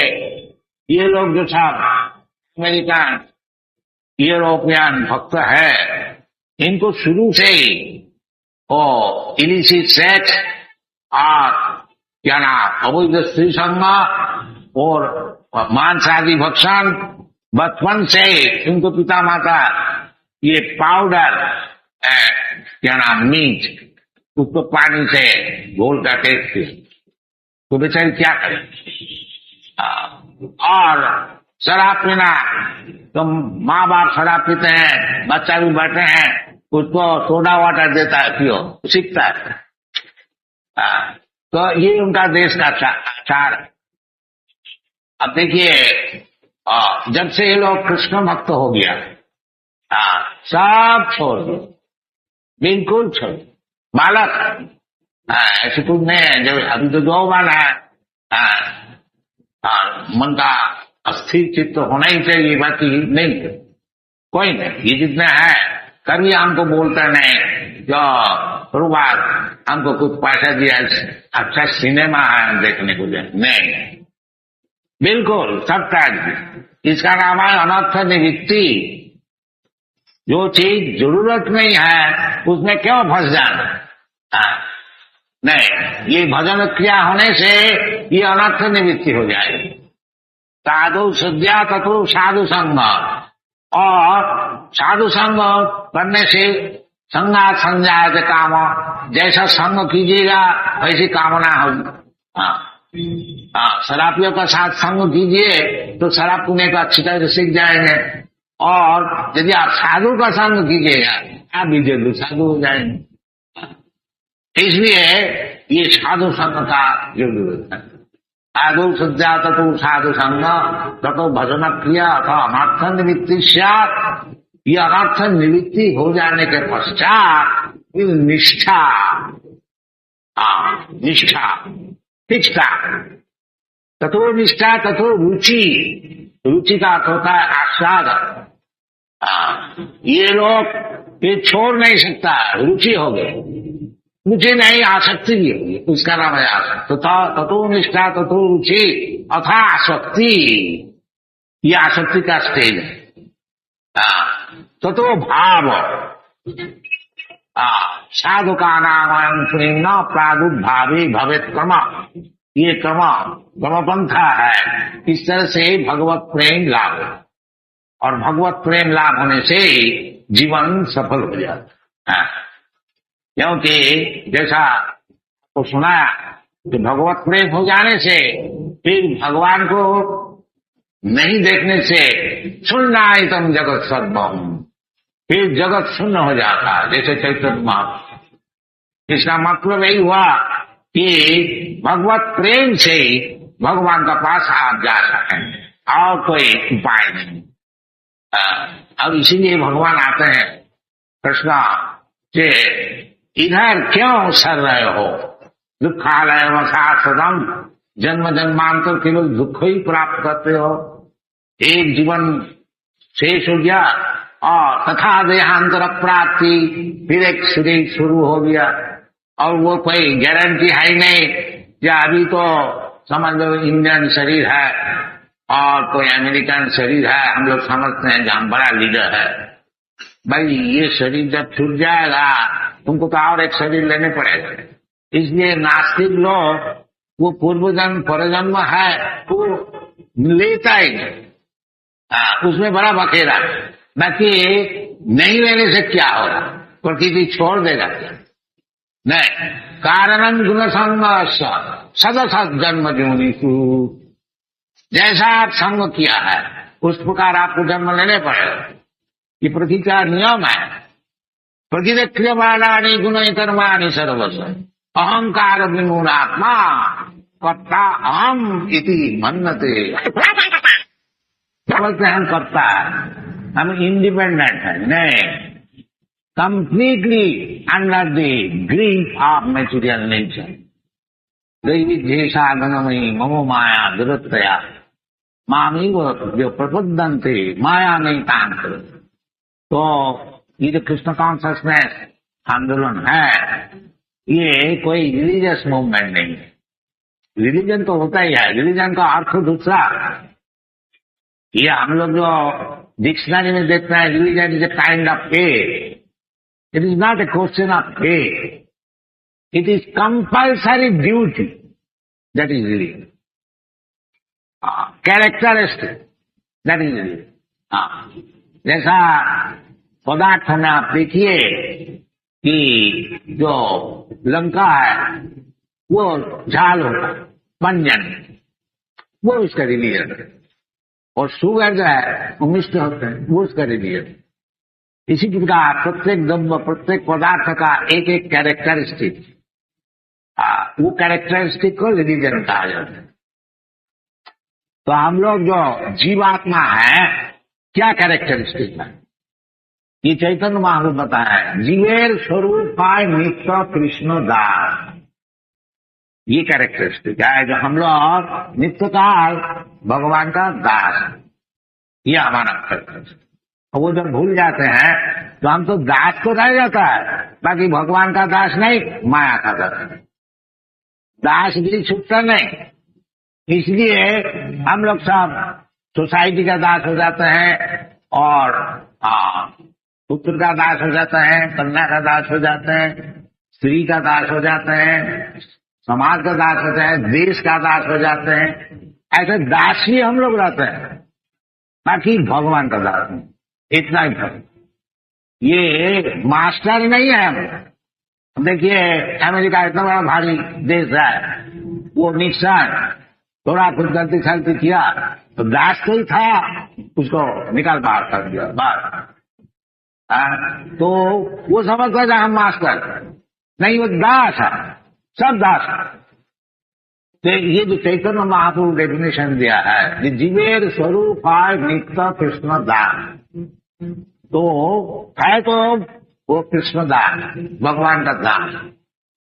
ये लोग जो साहब अमेरिकन यूरोपियन भक्त है, इनको शुरू से ही इलिसिट सेक्स और क्या नाम अवैध स्त्री संग और मांस आदि भक्षण, बचपन से इनको पिता माता ये पाउडर क्या नाम मीट उसको पानी से घोल का टेस्ट, तो बेचारी क्या करे। और शराब पीना, तो माँ बाप शराब पीते हैं, बच्चा भी बैठे हैं, उसको सोडा वाटर देता है, पियो, सीखता है। तो ये उनका देश का आचार है। अब देखिए जब से ये लोग कृष्ण भक्त हो गया, सब छोड़ दो, बिल्कुल छोड़, बालक ऐसे कुछ नहीं है। जब अभी तो दो बार है, मन का अस्थिर चित्त होना ही चाहिए, बाकी नहीं कोई नहीं। ये जितने हैं कभी हमको बोलता नहीं जो बार हमको कुछ पैसा दिया, अच्छा सिनेमा है देखने को जाए, नहीं, बिल्कुल सब त्याग। इसका नाम है अनर्थ निवृत्ति। जो चीज जरूरत नहीं है उसमें क्यों फंस जाना। नहीं, ये भजन क्रिया होने से ये अनर्थ निवृत्ति हो जाएगी। साधु श्रद्धा तथो साधु संग, और साधु संग करने से संगा संजात काम, जैसा संग कीजिएगा वैसी कामना होगी। शराबियों का साथ संग कीजिए तो शराब पीने का अच्छी तरह से सीख जाएंगे, और यदि आप साधु का संग कीजिएगा आप भी जरूर साधु हो जाएंगे। इसलिए ये साधु संग का जरूरत है। साधु श्रद्धा तथो साधु संग तथो भजन क्रिया अथवा अनर्थ निवृत्ति। ये अनर्थ निवृत्ति हो जाने के पश्चात निष्ठा, निष्ठा निष्ठा तथो निष्ठा तथो रुचि। रुचि का अर्थ होता है आस्वाद, ये लोग ये छोड़ नहीं सकता, रुचि हो गई, रुचि नहीं आसक्ति भी होगी, उसका नाम है आसक्ति। ततो निष्ठा ततो रुचि अथा आसक्ति, ये आसक्ति का स्टेज है। ततो भाव साधु का नाम प्रेम प्रादुर्भावी भवेत क्रम, ये क्रमपंथा है। इस तरह से भगवत प्रेम लाभ, और भगवत प्रेम लाभ होने से जीवन सफल हो जाता है। क्योंकि जैसा तो सुनाया कि भगवत प्रेम हो जाने से फिर भगवान को नहीं देखने से सुनना ही तुम जगत सर्वम, फिर जगत शून्य हो जाता, जैसे चैतन्य महाप्रभु। इसका मतलब यही हुआ कि भगवत प्रेम से ही भगवान का पास आप जा सकेंगे, और कोई उपाय नहीं। अब इसीलिए भगवान आते हैं कृष्णा से, इधर क्यों सर रहे हो, दुखालय वसा सदम, जन्म जन्मांतर केवल दुख ही प्राप्त करते हो। एक जीवन शेष हो गया और तथा देहांतर प्राप्ति, फिर एक शरीर शुरू हो गया, और वो कोई गारंटी है ही नहीं। या अभी तो समझ लो इंडियन शरीर है और कोई अमेरिकन शरीर है, हम लोग समझते हैं कि हम बड़ा लीडर है। भाई ये शरीर जब छूट जाएगा तुमको तो और एक शरीर लेने पड़ेगा। इसलिए नास्तिक लोग वो पूर्व जन्म परजन्म है वो लेता ही नहीं, उसमें बड़ा बखेरा। बाकी नहीं लेने से क्या होगा, प्रकृति छोड़ देगा क्या? नहीं, कारणम गुण संग सदसत जन्म जोनिषु, जैसा आप संग किया है उस प्रकार आपको जन्म लेने पड़ेगा। ये प्रकृति का नियम है। प्रकृति क्रियमाणानि गुण कर्माणि सर्वस्व अहंकार विमूढ़ात्मा कर्ता अहम इति मन्यते। बोलते हम करता है, हम इंडिपेंडेंट है, नहीं, completely under the grip of material nature. दैविध्येषागनमयी ममो माया दुरतया मामी जो प्रबुद्धंते माया नहीं तान कर। तो ये जो कृष्ण कॉन्शियसनेस आंदोलन है, ये कोई रिलीजियस मूवमेंट नहीं है। रिलीजन तो होता ही है, रिलीजन का अर्थ दूसरा। ये हम लोग जो डिक्शनरी में देखते हैं, religion is a kind of faith. It is not a question of faith, it is compulsory duty, that is religion. Characteristic, that is religion. जैसा पदार्थ में आप देखिए कि जो लंका है वो झाल होता है, पंजन, वो उसका रिलीजन है। और सुगर जो है वो मिष्ट होते हैं, वो उसका रिलीजन। इसी प्रकार प्रत्येक द्रव्य प्रत्येक पदार्थ का एक एक कैरेक्टरिस्टिक, वो कैरेक्टरिस्टिक को रिलीजन कहा जाता है। तो हम लोग जो जीवात्मा है, क्या कैरेक्टरिस्टिक है? ये चैतन्य महाप्रभु बताया है, जीवेर स्वरूप नित्य कृष्ण दास। ये कैरेक्टरिस्टिक है जो हम लोग नित्य काल भगवान का दास, ये हमारा कैरेक्टरिस्टिक। वो जब भूल जाते हैं तो हम तो दास तो रह जाता है, बाकी भगवान का दास नहीं, माया का दास। दास भी छूटता नहीं। इसलिए हम लोग सब सोसाइटी का दास हो जाते हैं, और पुत्र का दास हो जाते हैं, कन्या का दास हो जाते हैं, स्त्री का दास हो जाते हैं, समाज का दास होता है, देश का दास हो जाते हैं। ऐसे दास ही हम लोग रहते हैं, बाकी भगवान का दास नहीं। इतना ही फर्क। ये मास्टर नहीं है हम। देखिए अमेरिका इतना बड़ा भारी देश है, वो निक्सन थोड़ा कुछ गलती सलती किया तो दास तो ही था, उसको निकाल बाहर कर दिया बाहर। तो वो समझता था हम मास्टर नहीं, वो दास है, सब दास है। तो ये जो चैतन्य महाप्रभु डेफिनेशन दिया है, जीवेर स्वरूप नित्य कृष्ण दास, तो है तो वो कृष्ण दास, भगवान का दास।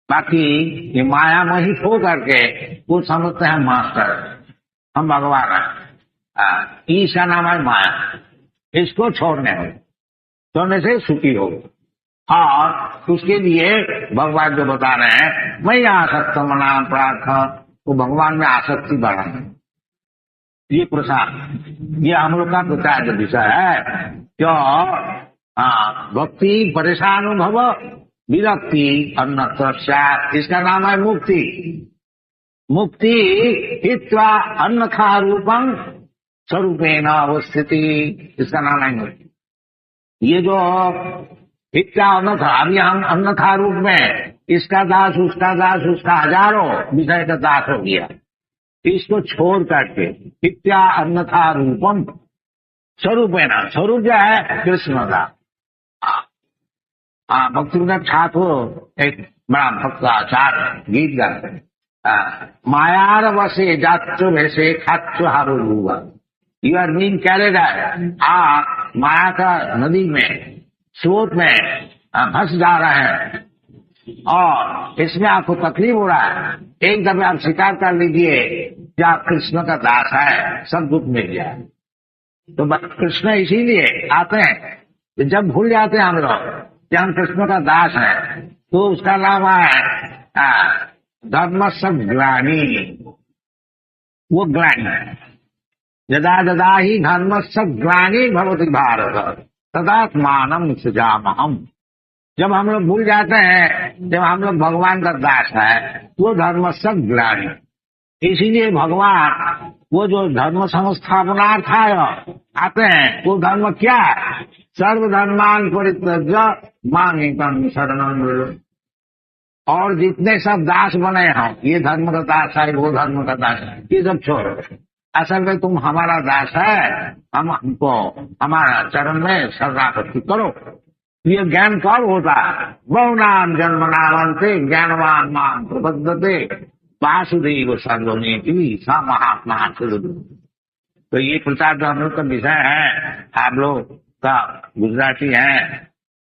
बाकी ये माया मोहित हो करके वो समझते हैं मास्टर, हम भगवान हैं। इसका नाम है माया, इसको छोड़ने हो। सोने से सुखी हो। और उसके लिए भगवान जो बता रहे हैं, मैं आसक्त मना प्रार्थना, तो भगवान में आसक्ति बढ़ाना, ये प्रसाद, ये हम लोग का प्रचार विषय है। क्यों? भक्ति परेशानुभव विरक्ति अन्यत्र स्यात्, इसका नाम है मुक्ति। मुक्ति हित्वा अन्यथा रूपं स्वरूपेण अवस्थिति, इसका नाम है मुक्ति। ये जो हित्वा अन्यथा, अभी हम अन्यथा रूप में इसका दास उसका दास उसका हजारों विषय का दास हो गया, इसको छोड़ करके हित्वा अन्यथा रूपम स्वरूपेण, स्वरूप जो है कृष्ण का। भक्तिविनोद ठाकुर एक बड़ा भक्त आचार्य गीत गाते हैं, मायार वसे जाचो वैसे खाचो हारो हुआ, यू आर बीइंग कैरिड, आप माया का नदी में स्रोत में फंस जा रहे हैं और इसमें आपको तकलीफ हो रहा है। एक दफे आप स्वीकार कर लीजिए कि आप कृष्ण का दास है, सब दुख मिल जाए। तो कृष्ण इसीलिए आते हैं, जब भूल जाते हैं हम लोग कि हम कृष्ण का दास है, तो उसका नाम है धर्म सब ग्लानि, वो ग्लानि, यदा यदा ही धर्म सब ग्लानि भवति भारत तदात्मानं सृजामहम्। जब हम लोग भूल जाते हैं जब हम लोग भगवान का दास है, वो धर्म सब ग्लानि, इसीलिए भगवान वो जो धर्म संस्थापनार्थाय आते हैं, वो धर्म क्या है? सर्वधर्मान परित्यज्य मां एकं शरणं व्रज। और जितने सब दास बने हों, ये धर्म का दास है, वो धर्म का दास है, ये सब छोड़ो। असल में तुम हमारा दास है, हमको हमारा चरण में शरणागति करो। ये ज्ञान कब होता है? बहुनाम जन्मनावंते ज्ञानवान मां प्रबद्धते वासुदेव सर्वमेति सा महात्मा सुदु। तो ये प्रचार जो हम लोग का विषय है, आप लोग का गुजराती है,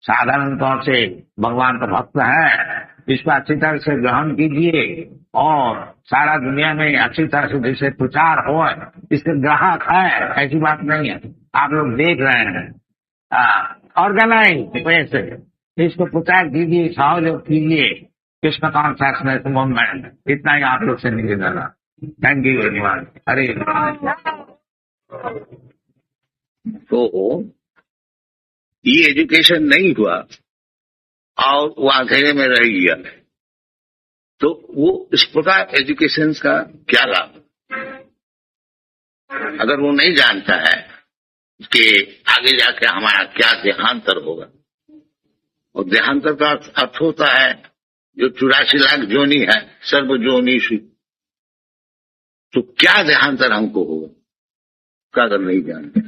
साधारण तौर से भगवान का भक्त है, इसको अच्छी तरह से ग्रहण कीजिए और सारा दुनिया में अच्छी तरह से जैसे प्रचार हो, इसके ग्राहक है, ऐसी बात नहीं है। आप लोग देख रहे हैं ऑर्गेनाइज वैसे इसको प्रचार कीजिए, सहयोग कीजिए, कृष्ण कॉन्शसनेस मूवमेंट, इतना ही आप लोग से निवेदन है। Thank you very much. Hare तो ये एजुकेशन नहीं हुआ और वो अंधेरे में रह गया, तो वो इस प्रकार एजुकेशन का क्या लाभ? अगर वो नहीं जानता है कि आगे जाके हमारा क्या देहांतर होगा, और देहांतर का अर्थ होता है जो 84 लाख जोनी है, सर्व जोनीषु, तो क्या देहांतर हमको होगा का अगर नहीं जानते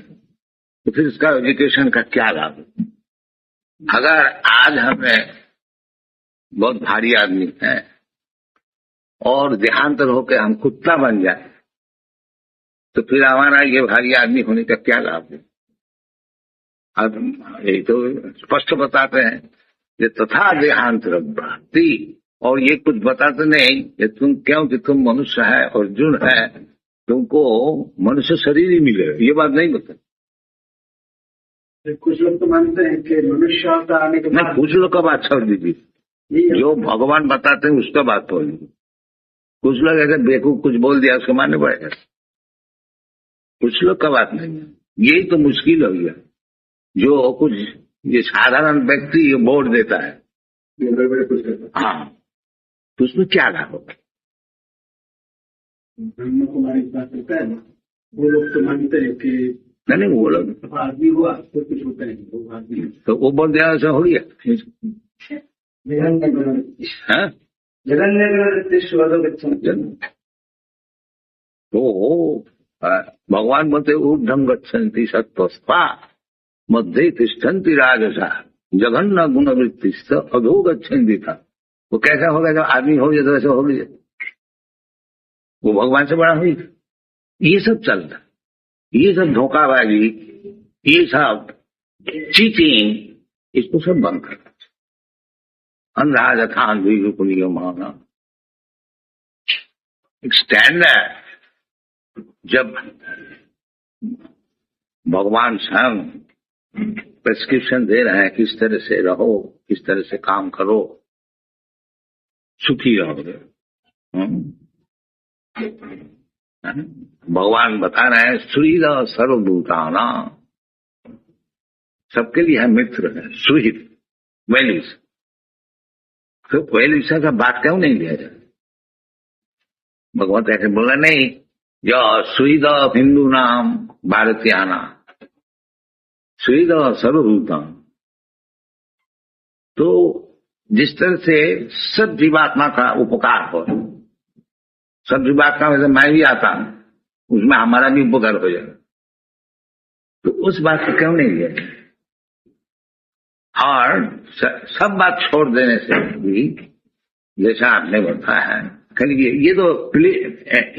तो फिर इसका एजुकेशन का क्या लाभ? अगर आज हमें बहुत भारी आदमी है और देहांतर होकर हम कुत्ता बन जाए, तो फिर हमारा ये भारी आदमी होने का क्या लाभ है? अब ये तो स्पष्ट बताते हैं कि तथा देहांतर भक्ति, और ये कुछ बताते नहीं कि तुम क्योंकि तुम मनुष्य है और अर्जुन है, तुमको मनुष्य शरीर ही मिलेगा, ये बात नहीं बताते। कुछ लोग तो मानते हैं कि मनुष्य का आने के बाद, कुछ लोग का बात छोड़ दीजिए, जो भगवान बताते हैं उसका बात बोल दीजिए। कुछ लोग अगर बेवकूफ कुछ बोल दिया उसको मानने पड़ेगा, कुछ लोग का बात नहीं है। यही तो मुश्किल हो गया, जो कुछ ये साधारण व्यक्ति वोट देता है, हाँ, तो उसमें क्या लाभ होगा? ब्रह्म कुमारी बात करता है, वो लोग तो मानते हैं कि नहीं, वो लोग आदमी हुआ तो कुछ होता है, वो आदमी तो वो बोल दिया ऐसा हो गया। तो भगवान बोलते ऊर्ध्वं गच्छन्ति सत्त्वस्ता मध्ये तिष्ठन्ति राजसा जघन्य गुणवृत्ति अधो गच्छन्ति था। वो कैसा होगा? जब आदमी हो गया तो वैसा हो गया, वो भगवान से बड़ा हुई। ये सब चलता, ये सब धोखाबाजी, ये सब चीटिंग, इसको सब बंद करना चाहिए। अनुराजथान भी रूपनीय माना एक स्टैंडर्ड, जब भगवान स्वयं प्रेस्क्रिप्शन दे रहे हैं, किस तरह से रहो, किस तरह से काम करो, सुखी रहोगे। भगवान बता रहे हैं सुहृद सर्वभूताना, सबके लिए है मित्र है, सुहृद वैल्यूज। तो वैल्यूज का बात क्यों नहीं लिया जाए? भगवत ऐसे बोला नहीं, जो सुहृद हिंदू नाम भारतीयाना सुहृद सर्वभूतान। तो जिस तरह से सब जीवात्मा का उपकार हो, सब जीवात्मा में से मैं भी आता हूं, उसमें हमारा भी उपकार हो जाए, तो उस बात को क्यों नहीं लिया? और सब बात छोड़ देने से भी, जैसा आपने बताया है, खाली ये तो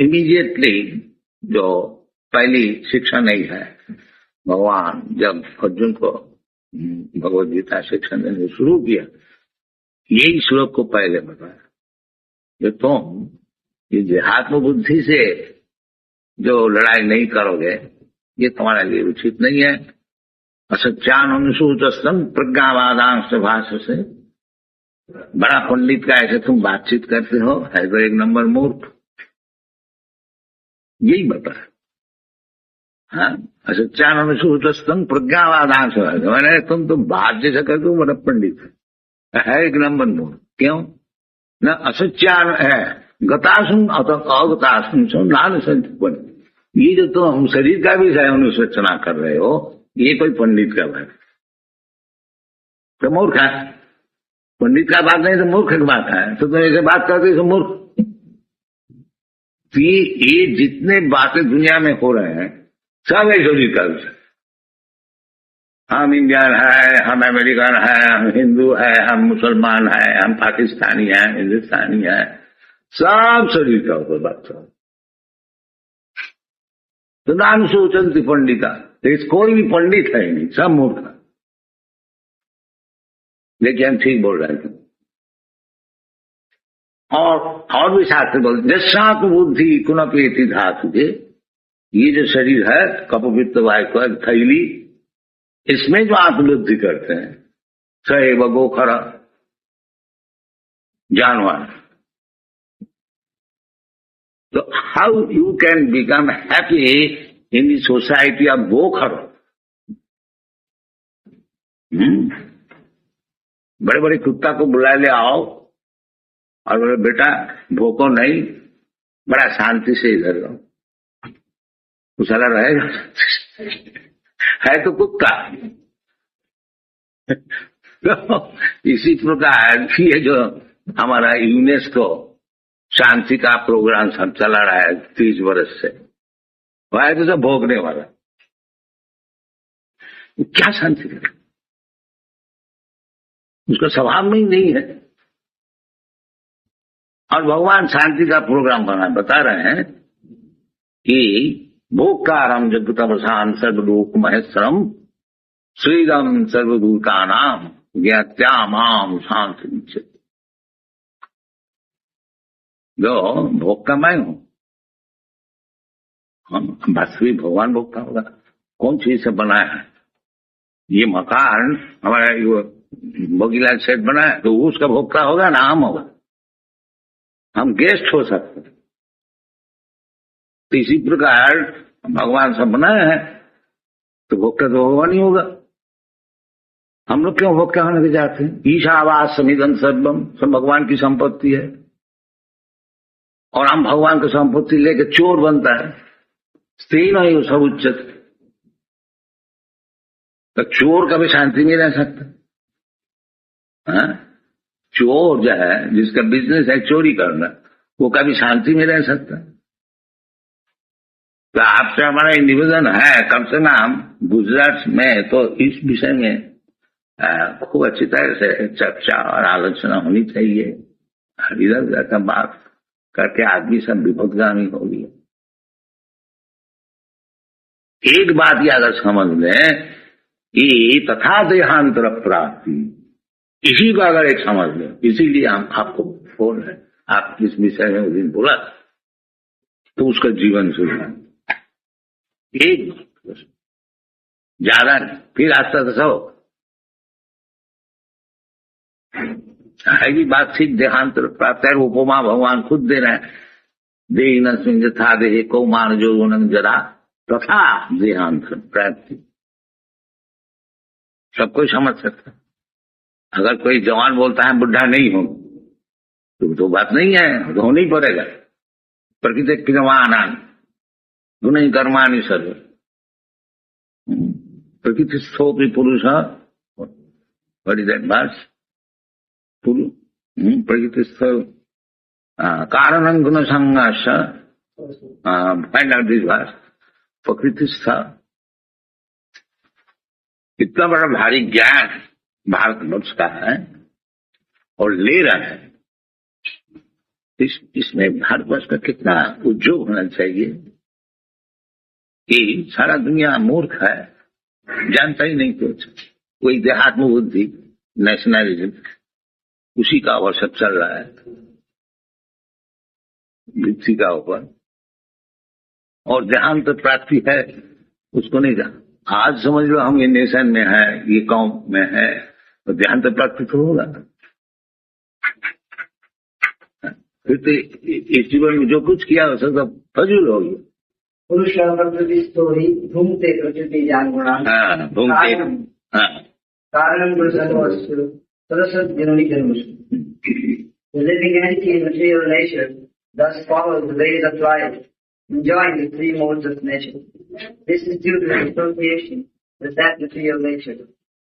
इमीडिएटली जो पहली शिक्षा नहीं है, भगवान जब अर्जुन को भगवद गीता शिक्षण देने शुरू किया, यही श्लोक को पहले बताया, जो तुम ये देहात्म बुद्धि से जो लड़ाई नहीं करोगे, ये तुम्हारे लिए उचित नहीं है। असत्यान अनुसूतस्तम प्रज्ञावादांश भाष्य से, बड़ा पंडित का ऐसे तुम बातचीत करते हो, है तो एक नंबर मूर्ख। यही बताया। हाँ, असत्यान अनुसूतस्तम प्रज्ञावादांश, मैंने तुम तो बात जैसा करते हो, बड़ा पंडित है एक नंबर मूर्ख। क्यों? न असत्यान है गतासुम अगतासुम सो नान संपन। ये जो तुम शरीर का भी अनुसूचना कर रहे हो, ये कोई पंडित का बात तो मूर्ख है। पंडित का बात नहीं तो मूर्ख की बात है। तो तुम ऐसे बात करते तो मूर्ख। तो ये जितने बातें दुनिया में हो रहे हैं, सब है शरीर का विषय। हम इंडियन है, हम अमेरिकन है, हम हिंदू है, हम मुसलमान है, हम पाकिस्तानी है, हिंदुस्तानी है, सब शरीर का ऊपर बात कर। तो नाम सोचती पंडिता, तो कोई भी पंडित है नहीं, सब मूर्ख है। लेकिन हम ठीक बोल रहे थे। और भी शास्त्र बोलते जस्सात बुद्धि कुनपेति धातु के, ये जो शरीर है कपवित्त वायु थैली, इसमें जो आत्मबुद्धि करते हैं, सैव गोखर जानवर। तो how you can become happy in the society of गोखर? बड़े बड़े कुत्ता को बुला ले आओ और बोले बेटा भोको नहीं, बड़ा शांति से इधर रहो, वो साला रहेगा? है तो कुत्ता। तो इसी प्रकार ये जो हमारा यूनेस्को शांति का प्रोग्राम सब चला रहा है 30 वर्ष से, वह है तो सब भोगने वाला। क्या शांति करे? उसका स्वभाव में ही नहीं है। और भगवान शांति का प्रोग्राम बता रहे हैं कि भोक्कारम जगतवसान सर्वलोक महेश्वरम श्रीरम सर्वभूतानाम ज्ञात्या माम शांति। जो भोग का मैं हूं, हम वास्तविक भगवान भोगता होगा। कौन चीज से बनाया है? ये मकान हमारा बगीला सेट बना है, तो उसका भोक्ता होगा ना हम होगा? हम गेस्ट हो सकते। तो इसी प्रकार भगवान सब बनाया है, तो भोक्ता तो होगा नहीं होगा। हम लोग क्यों भोक्ता होने के जाते हैं? ईशावास समिदं सर्वम, सब भगवान की संपत्ति है, और हम भगवान की संपत्ति लेके चोर बनता है। स्त्री नहीं सब उच्चत, तो चोर कभी शांति में रह सकता? हाँ? चोर जो है, जिसका बिजनेस है चोरी करना, वो कभी शांति में रह सकता? तो आपसे हमारा निवेदन है, कम से कम गुजरात में तो इस विषय में खूब अच्छी तरह से चर्चा और आलोचना होनी चाहिए। इधर उधर का बात करके आदमी सब विपदगामी हो गया। एक बात याद समझ लें कि तथा देहांतर प्राप्ति, इसी को अगर एक समझ लें, इसीलिए हम आपको बोल रहे हैं। आप किस विषय में उस दिन बोला तो उसका जीवन सुधार। एक ज्यादा नहीं, फिर आता तो सो है भी बात ठीक। देहांतर प्राप्त है, उपमा भगवान खुद दे रहे हैं। देहि न सिंह था देहे कौमार जो उनंग जरा तथा देहांतर प्राप्ति, सब कोई समझ सकता। अगर कोई जवान बोलता है बुढ़ा नहीं हो, तो बात नहीं है, तो होना ही पड़ेगा। प्रकृति क्रियमाणान गुण कर्माणि सर्व प्रकृति स्थोपि पुरुष प्रकृति स्थल कारण गुण संघर्ष फाइंड आउट दिस भाष प्रकृति स्थल। इतना बड़ा भारी ज्ञान भारतवर्ष का है और ले रहा है। इसमें भारतवर्ष का कितना उद्योग होना चाहिए कि सारा दुनिया मूर्ख है, जानता ही नहीं कुछ। कोई देहात्म बुद्धि नेशनलिज्म उसी का आवश्यक चल रहा है वृत्ति का ऊपर, और देहांत तो प्राप्ति है उसको नहीं जान। आज समझ लो हम ये नेशन में है, ये कौम में है, तो देहांत तो प्राप्ति तो होगा। फिर तो इस जीवन में जो कुछ किया वो सब फजूल हो गया। घूमते प्रकृति जान गुणा कारण The living entity in material nature thus follows the ways of life, enjoying the three modes of nature. This is due to his association with that material nature.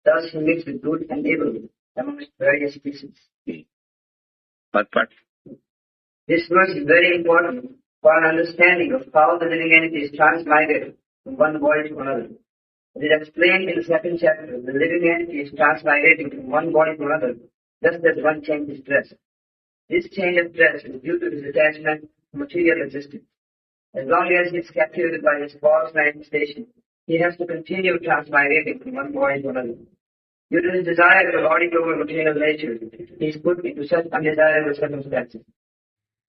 Thus he mixes good and evil amongst various species. This verse is very important for an understanding of how the living entity is transmigrated from one body to another. It is explained in the second chapter. The living entity is transmigrating from one body to another, just as one changes dress. This change of dress is due to his attachment to material existence. As long as he is captivated by his false manifestation, he has to continue transmigrating from one body to another. Due to his desire for lauding over material nature, he is put into such undesirable circumstances.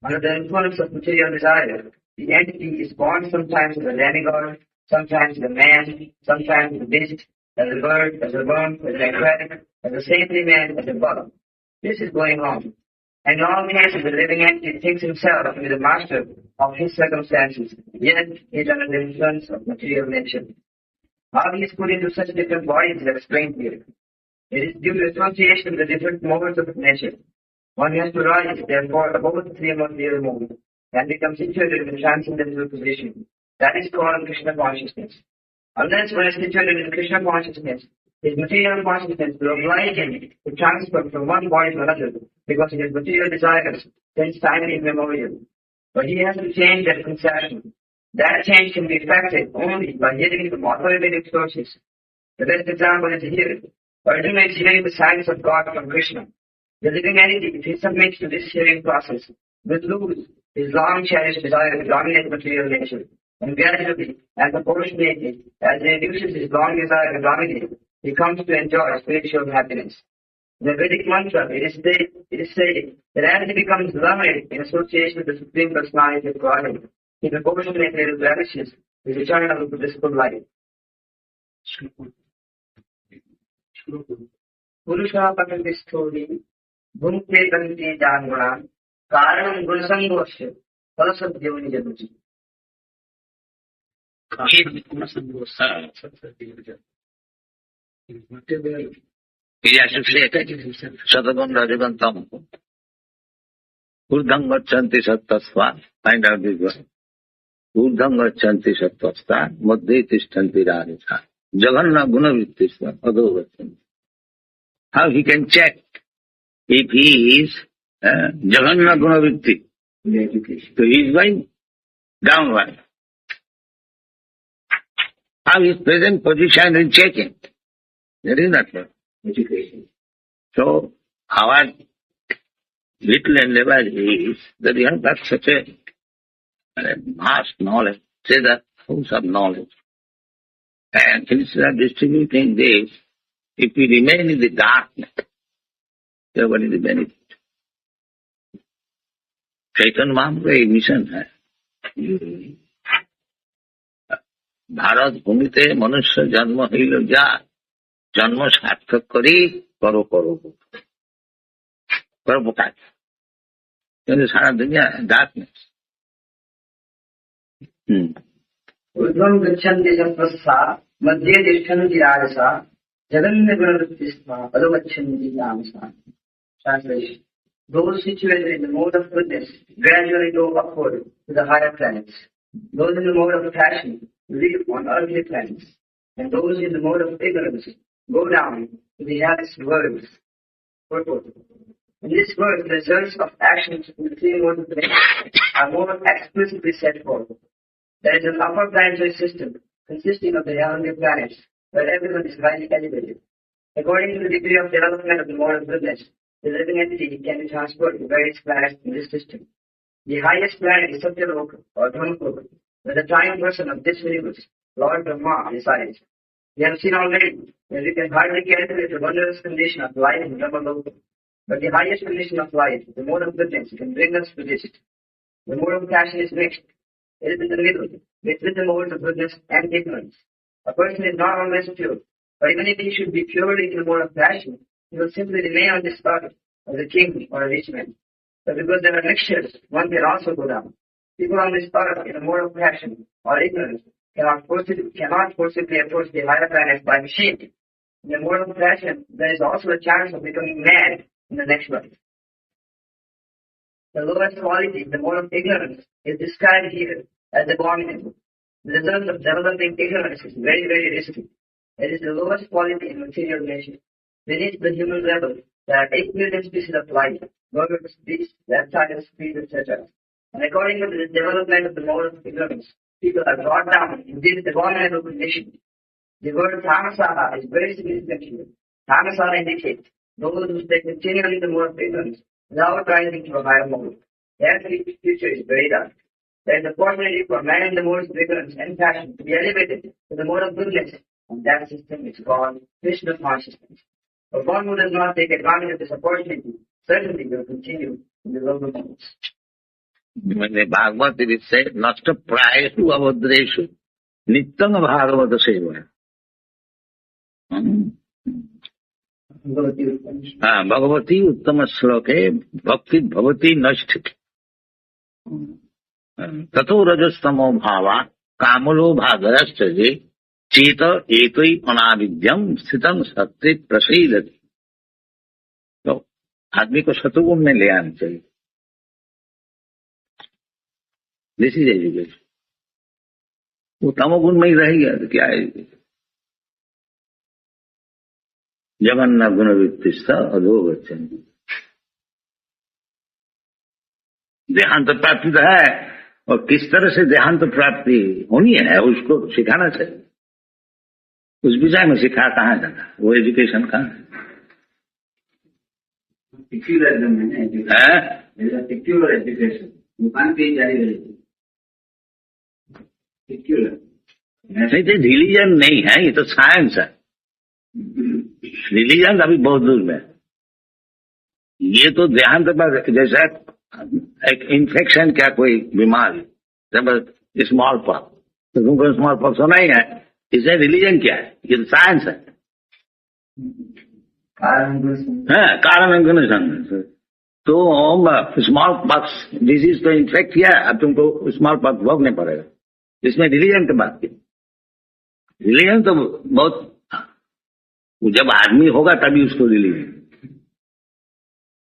Under the influence of material desire, the entity is born sometimes as a demigod, sometimes as a man, sometimes as a beast, as a bird, as a worm, as an aquatic, as a saintly man, as a bug. This is going on. And in all cases, the living entity thinks himself to be the master of his circumstances, yet he is under the influence of material nature. How he is put into such different bodies is explained here. It is due to association with the different modes of nature. One has to rise, therefore, above the three material modes and become situated in the transcendental position. That is called Krishna consciousness. Unless one is situated in Krishna consciousness, his material consciousness will oblige him to transfer from one body to another because his material desires since time immemorial. But he has to change that conception. That change can be effected only by hearing from authoritative sources. The best example is here. Arjuna is hearing the silence of God from Krishna. The living entity, if he submits to this hearing process, will lose his long-cherished desire to dominate material nature. And gradually, as proportionately, as he reduces his long desire to dominate, he comes to enjoy spiritual happiness. In the Vedic mantra, it is said that as he becomes learned in association with the Supreme Personality of Godhead, he proportionately relishes his eternal blissful life. Purusha Patantisthori Bhumte Kanti Jangunan Karanam Gulsangosya Palasabhyoni Januji. He associated Sadagun Rajagantam Urdham Gachanti Sattasva. Find out this one. Urdham Gachanti Sattasva Madhya Tishtanti Radhika Jaganna Gunavittisva Adho Gachanti. How he can check if he is Jaganna Gunavitti? So he is going downward. How his present position is checking. That is not education. So our little endeavor is that we have got such a vast knowledge, say the source of knowledge. And instead of distributing this, if we remain in the darkness, then what is the benefit? Chaitanya Mahaprabhu का एक mission है ভারত ভূমিতে মনুষ্য জন্ম হইল যা, জন্ম সার্থক করি করো করো পরোপকার। কিন্তু সারা দুনিয়া ডার্কনেস। ऊर्ध्वं गच्छन्ति संप्रस्था मध्ये तिष्ठन्ति राजसा जगन्यगुणवृत्तिस्था अधो गच्छन्ति तामसा. Translation. Those situated in the mode of goodness gradually go upward to the higher planets. Those in the mode of passion live on earthly planets. And those in the mode of ignorance go down to the highest worlds. Purport. In this world, the results of actions in the three modes of nature are more explicitly set forth. There is an upper planetary system consisting of the heavenly planets where everyone is highly elevated. According to the degree of development of the mode of goodness, the living entity can be transferred to various planets in this system. The highest planet is Satyaloka or Dharmaloka, where the prime person of this universe, Lord Brahma, resides. We have seen already that we can hardly calculate the wondrous condition of life in Brahmaloka. But the highest condition of life, the mode of goodness, can bring us to this. The mode of passion is mixed. It is in the middle, between the modes of goodness and ignorance. A person is not always pure, but even if he should be purely in the mode of passion, he will simply remain on this earth as a king or a rich man. But because there are mixtures, one can also go down. People on this earth in the mode of passion or ignorance cannot forcibly approach the higher planets by machine. In the mode of passion, there is also a chance of becoming mad in the next life. The lowest quality, the mode of ignorance, is described here as abominable. The result of developing ignorance is very, very risky. It is the lowest quality in material nature. Beneath the human level, there are 8 million species of life, birds, beasts, reptiles, trees, etc. And according to the development of the mode of ignorance, people are brought down in this abominable condition. The word tamasara is very significant here. Tamasara indicates those who stay continually in the mode of ignorance without rising to a higher mode. Their future is very dark. There is a possibility for man in the modes of ignorance and passion to be elevated to the mode of goodness, and that system is called Krishna consciousness. But one who does not take advantage of this opportunity certainly will continue in the lower modes. मैंने भागवत से नष्ट प्रायेषु अभद्रेषु नित्यं भागवत सेवा। भगवती उत्तम श्लोके भक्ति भवती नष्ट ततो रजस्तमो भावा कामलोभादरश्चे चेत एतै अनाविद्यम स्थितम सत्य प्रसीदति। तो आदमी को शतुगुण में ले आना चाहिए। This is education. वो तमोगुण में ही रहेगा तो क्या है? जगन्ना गुण वृत्तिस्थ अधोगच्छन्। देहांत प्राप्ति तो है, और किस तरह से देहांत प्राप्ति होनी है उसको सिखाना चाहिए। उस विषय में सिखा कहाँ जाना, वो एजुकेशन कहाँ है? Secularisim है education. There is a secular education. You can't be secular. नहीं तो रिलीजन नहीं है, ये तो साइंस है। रिलीजन अभी बहुत दूर में। ये तो देहांत पर जैसा एक इन्फेक्शन क्या कोई बीमारी, जब स्मॉल पॉक्स, तो तुमको स्मॉल पॉक्स होना ही है। इससे रिलीजन क्या है? ये तो साइंस है। कारण अंगुण। तो स्मॉल पॉक्स डिजीज तो इन्फेक्ट किया, अब तुमको स्मॉल पॉक्स भोगने पड़ेगा। इसमें रिलीजन की बात की। रिलीजन तो बहुत, जब आदमी होगा तभी उसको रिलीजन।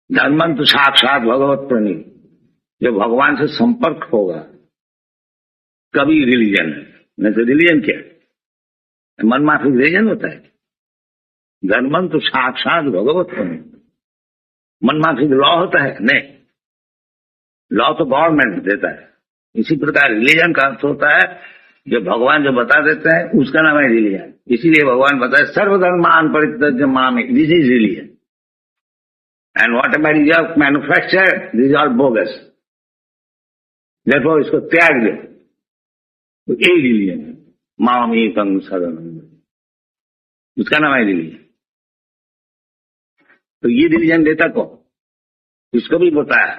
धर्मन तो साक्षात भगवत प्रणीत, जब भगवान से संपर्क होगा कभी रिलीजन है, नहीं तो रिलीजन क्या है? मन माफी रिलीजन होता है। धर्मन तो साक्षात भगवत प्रणीत, मन माफी लॉ होता है? नहीं, लॉ तो गवर्नमेंट देता है। इसी प्रकार रिलीजन का अर्थ होता है जो भगवान जो बता देते हैं उसका नाम है रिलीजन। इसीलिए भगवान बताए सर्वधर्मान परित्यज्य माम, this is religion. And what ever is manufacture, this is all bogus, देखो इसको त्याग दो, तो यही रिलीजन है। माम एकं शरणं, उसका नाम है रिलीजन। तो ये रिलीजन देता कौन? इसको भी बताया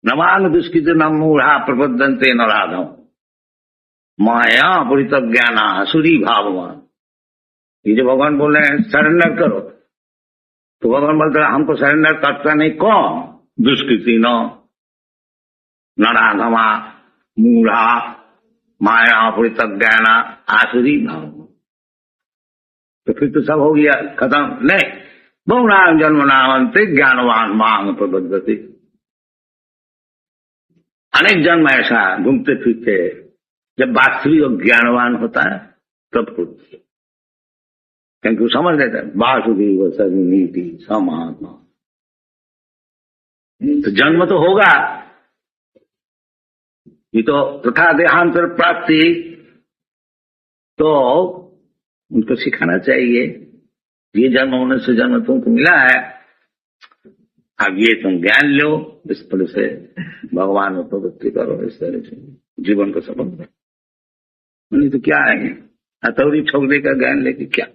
नमान दुष्कृत न मूढ़ा प्रबद्धन्ते न राधम। माया अपरित ज्ञान आसुरी भाववान। ये जो भगवान बोल रहे हैं सरेंडर करो, तो भगवान बोलते हैं हमको सरेंडर करता नहीं कौन? दुष्कृति नराधमा मूढ़ा माया अपरित ज्ञान आसुरी भाव। तो फिर तो सब हो गया, खत्म नहीं। बहुनाम जन्म नामंते ज्ञानवान मांग प्रबद्धति। अनेक जन्म ऐसा घूमते फिरते जब वास्तविक ज्ञानवान होता है तब होती है, क्योंकि वो समझ लेता है वासुदेव सर्वनीति समात्मा। तो जन्म तो होगा, ये तो तथा देहांतर प्राप्ति तो उनको सिखाना चाहिए। ये जन्म होने से जन्म तुमको मिला है, अब ये तुम ज्ञान लो, इस तरह से भगवान में प्रवृत्ति करो, इस तरह से जीवन को सफल करो। नहीं तो क्या है, हथौड़ी छोकरे का ज्ञान लेके क्या।